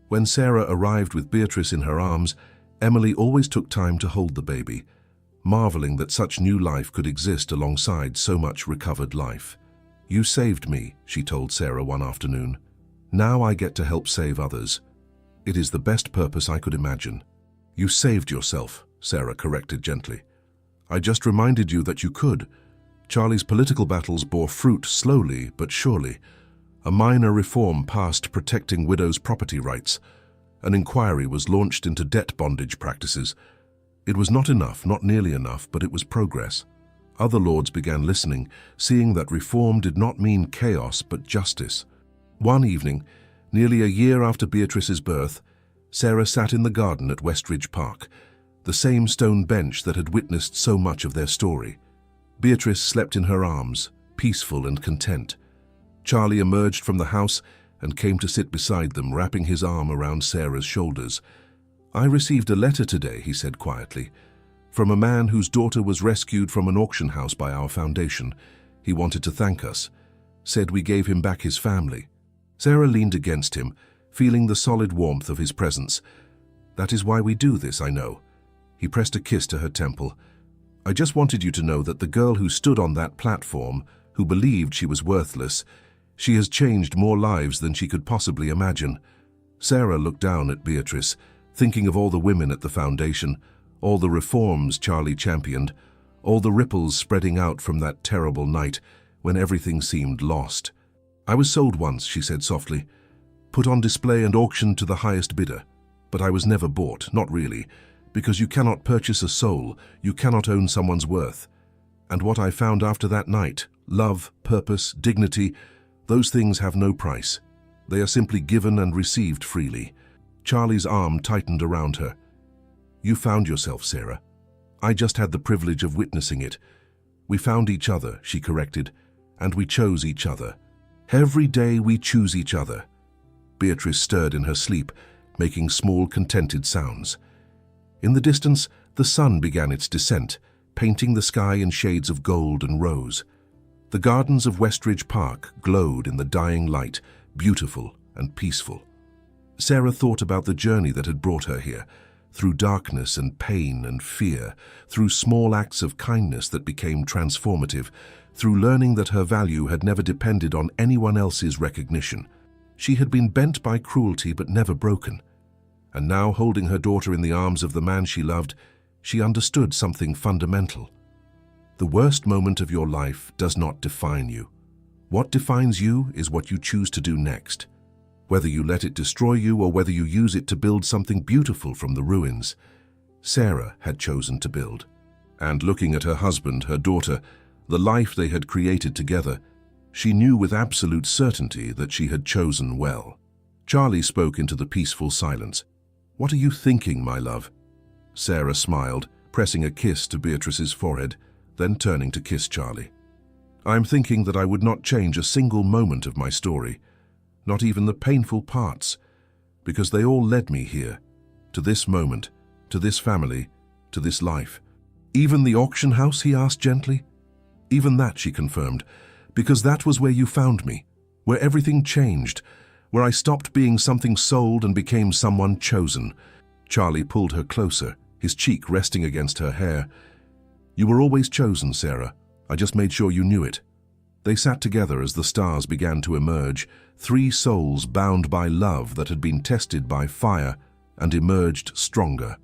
When Sarah arrived with Beatrice in her arms, Emily always took time to hold the baby, marveling that such new life could exist alongside so much recovered life. "You saved me," she told Sarah one afternoon. "Now I get to help save others. It is the best purpose I could imagine." "You saved yourself," Sarah corrected gently. "I just reminded you that you could." Charlie's political battles bore fruit slowly but surely. A minor reform passed protecting widows' property rights. An inquiry was launched into debt bondage practices. It was not enough, not nearly enough, but it was progress. Other lords began listening, seeing that reform did not mean chaos but justice. One evening, nearly a year after Beatrice's birth, Sarah sat in the garden at Westridge Park, the same stone bench that had witnessed so much of their story. Beatrice slept in her arms, peaceful and content. Charlie emerged from the house and came to sit beside them, wrapping his arm around Sarah's shoulders. "I received a letter today," he said quietly, "from a man whose daughter was rescued from an auction house by our foundation. He wanted to thank us, said we gave him back his family." Sarah leaned against him, feeling the solid warmth of his presence. "That is why we do this, I know." He pressed a kiss to her temple. "I just wanted you to know that the girl who stood on that platform, who believed she was worthless, she has changed more lives than she could possibly imagine." Sarah looked down at Beatrice, thinking of all the women at the foundation, all the reforms Charlie championed, all the ripples spreading out from that terrible night when everything seemed lost. "I was sold once," she said softly, "put on display and auctioned to the highest bidder. But I was never bought, not really, because you cannot purchase a soul, you cannot own someone's worth. And what I found after that night, love, purpose, dignity, those things have no price. They are simply given and received freely." Charlie's arm tightened around her. "You found yourself, Sarah. I just had the privilege of witnessing it. We found each other," she corrected, "and we chose each other. Every day we choose each other." Beatrice stirred in her sleep, making small, contented sounds. In the distance, the sun began its descent, painting the sky in shades of gold and rose. The gardens of Westridge Park glowed in the dying light, beautiful and peaceful. Sarah thought about the journey that had brought her here, through darkness and pain and fear, through small acts of kindness that became transformative, through learning that her value had never depended on anyone else's recognition. She had been bent by cruelty but never broken. And now, holding her daughter in the arms of the man she loved, she understood something fundamental. The worst moment of your life does not define you. What defines you is what you choose to do next. Whether you let it destroy you or whether you use it to build something beautiful from the ruins. Sarah had chosen to build. And looking at her husband, her daughter, the life they had created together, she knew with absolute certainty that she had chosen well. Charlie spoke into the peaceful silence. "What are you thinking, my love?" Sarah smiled, pressing a kiss to Beatrice's forehead, then turning to kiss Charlie. "I'm thinking that I would not change a single moment of my story, not even the painful parts, because they all led me here, to this moment, to this family, to this life." "Even the auction house?" he asked gently. "Even that," she confirmed, "because that was where you found me. where everything changed, where I stopped being something sold and became someone chosen. Charlie pulled her closer, his cheek resting against her hair. You were always chosen, Sarah. I just made sure you knew it. They sat together as the stars began to emerge, three souls bound by love that had been tested by fire and emerged stronger.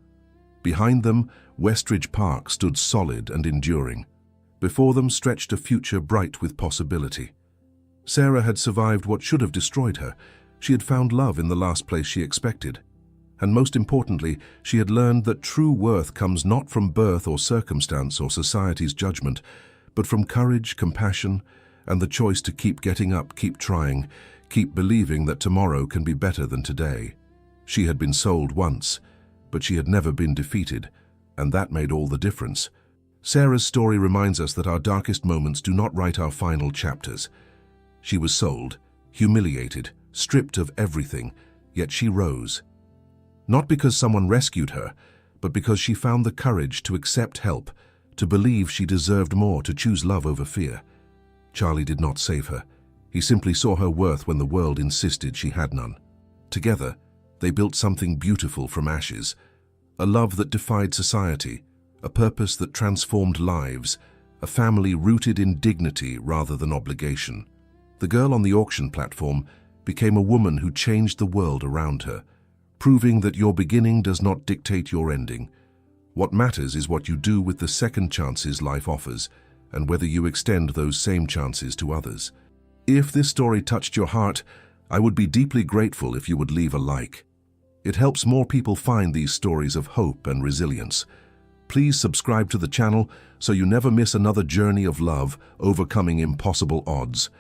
Behind them, Westridge Park stood solid and enduring. Before them stretched a future bright with possibility. Sarah had survived what should have destroyed her. She had found love in the last place she expected. And most importantly, she had learned that true worth comes not from birth or circumstance or society's judgment, but from courage, compassion, and the choice to keep getting up, keep trying, keep believing that tomorrow can be better than today. She had been sold once, but she had never been defeated, and that made all the difference. Sarah's story reminds us that our darkest moments do not write our final chapters. She was sold, humiliated, stripped of everything, yet she rose. Not because someone rescued her, but because she found the courage to accept help, to believe she deserved more, to choose love over fear. Charlie did not save her. He simply saw her worth when the world insisted she had none. Together, they built something beautiful from ashes, a love that defied society, a purpose that transformed lives, a family rooted in dignity rather than obligation. The girl on the auction platform became a woman who changed the world around her, proving that your beginning does not dictate your ending. What matters is what you do with the second chances life offers, and whether you extend those same chances to others. If this story touched your heart, I would be deeply grateful if you would leave a like. It helps more people find these stories of hope and resilience. Please subscribe to the channel so you never miss another journey of love overcoming impossible odds.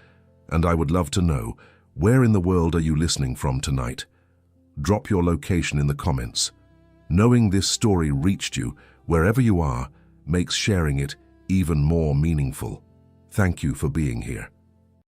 And I would love to know, where in the world are you listening from tonight? Drop your location in the comments. Knowing this story reached you, wherever you are, makes sharing it even more meaningful. Thank you for being here.